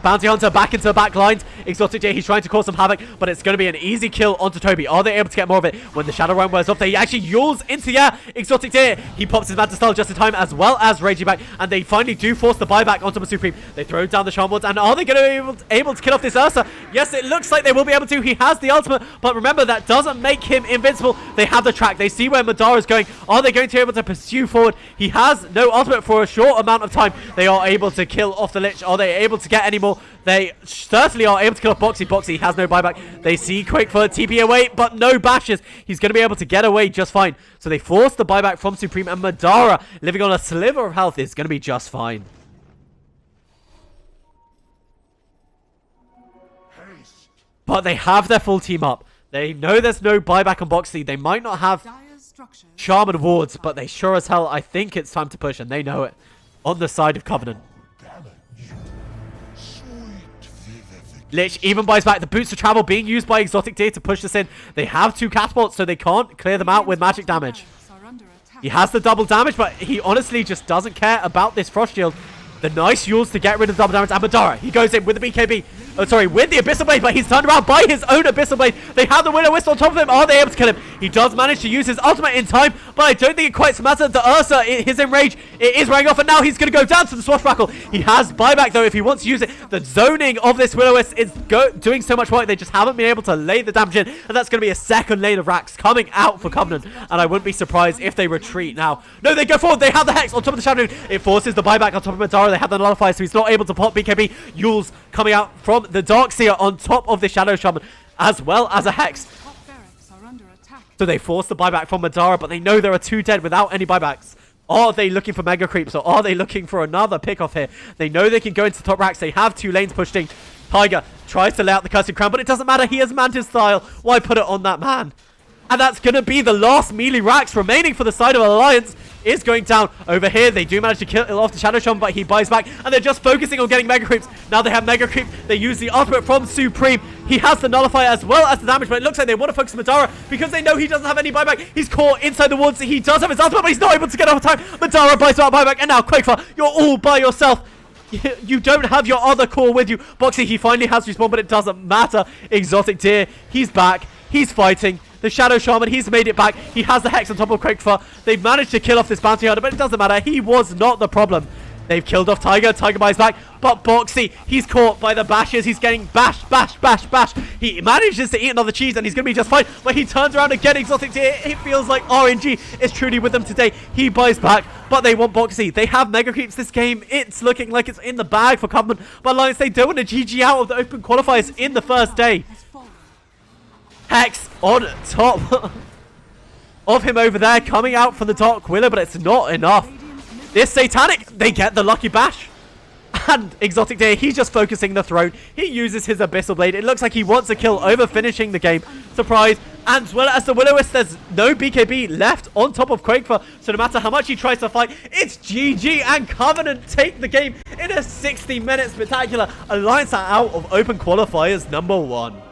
Bounty Hunter back into the back lines. Exotic J, he's trying to cause some havoc, but it's going to be an easy kill onto Toby. Are they able to get more of it? When the Shadow Realm wears off, they actually yules into the air. Exotic J, he pops his Manta Style just in time, as well as Raging Back, and they finally do force the buyback onto the Supreme. They throw down the Charm Wards, and are they going to be able to kill off this Ursa? Yes, it looks like they will be able to. He has the ultimate, but remember, that doesn't make him invincible. They have the track. They see where Madara is going. Are they going to be able to pursue forward? He has no ultimate for a short amount of time. They are able to kill off the Lich. Are they able to get any more? They certainly are able to kill off Boxy. Boxy has no buyback. They see Quakefa TP away, but no bashes. He's going to be able to get away just fine. So they force the buyback from Supreme, and Madara, living on a sliver of health, is going to be just fine. But they have their full team up. They know there's no buyback on Boxy. They might not have Shaman wards, but they sure as hell, I think it's time to push, and they know it. On the side of Covenant. Lich even buys back the boots of travel being used by Exotic Deer to push this in. They have 2 catapults, so they can't clear them out with magic damage. Barracks are under attack. He has the double damage, but he honestly just doesn't care about this Frost Shield. The nice Yules to get rid of the double damage. And Madara, he goes in with the BKB. Oh, sorry, with the Abyssal Blade, but he's turned around by his own Abyssal Blade. They have the Will-O-Wisp on top of him. Are they able to kill him? He does manage to use his ultimate in time, but I don't think it quite matters. The Ursa is enraged. It is wearing off, and now he's going to go down to the Swashbuckle. He has buyback, though, if he wants to use it. The zoning of this Will-O-Wisp is doing so much work. They just haven't been able to lay the damage in, and that's going to be a second lane of racks coming out for Covenant, and I wouldn't be surprised if they retreat now. No, they go forward. They have the Hex on top of the Shadow. It forces the buyback on top of Madara. They have the Nullifier, so he's not able to pop BKB. Yules coming out from the Darkseer on top of the Shadow Shaman, as well as a Hex. Top barracks are under attack. So they force the buyback from Madara, but they know there are 2 dead without any buybacks. Are they looking for Mega Creeps, or are they looking for another pickoff here? They know they can go into the top racks. They have 2 lanes pushed in. Tiger tries to lay out the Cursed Crown, but it doesn't matter. He has Mantis style. Why put it on that man? And that's going to be the last melee racks remaining for the side of Alliance. Is going down over here. They do manage to kill off the Shadow Shaman, but he buys back, and they're just focusing on getting Mega Creeps. Now they have Mega Creep. They use the ultimate from Supreme. He has the Nullifier as well as the damage, but it looks like they want to focus on Madara because they know he doesn't have any buyback. He's caught inside the woods. He does have his ultimate, but he's not able to get off time. Madara buys out buyback, and now Quakefa, you're all by yourself. You don't have your other core with you. Boxy, he finally has respawn, but it doesn't matter. Exotic Deer, he's back. He's fighting. The Shadow Shaman, he's made it back. He has the Hex on top of Quakefa. They've managed to kill off this Bounty Hunter, but it doesn't matter. He was not the problem. They've killed off Tiger. Tiger buys back. But Boxy, he's caught by the bashes. He's getting bashed, bashed, bashed, bashed. He manages to eat another cheese, and he's going to be just fine. But he turns around again. Exotic Deer. It feels like RNG is truly with them today. He buys back, but they want Boxy. They have Mega Creeps this game. It's looking like it's in the bag for Covenant. But Alliance, they don't want to GG out of the open qualifiers in the first day. Has fallen. Hex on top of him over there, coming out from the Dark Willow, but it's not enough. This Satanic, they get the Lucky Bash. And Exotic Deer, he's just focusing the throne. He uses his Abyssal Blade. It looks like he wants a kill over finishing the game. Surprise. And as well as the Will-O-Wisp, there's no BKB left on top of Quakefa. So no matter how much he tries to fight, it's GG. And Covenant take the game in a 60-minute spectacular. Alliance are out of open qualifiers #1.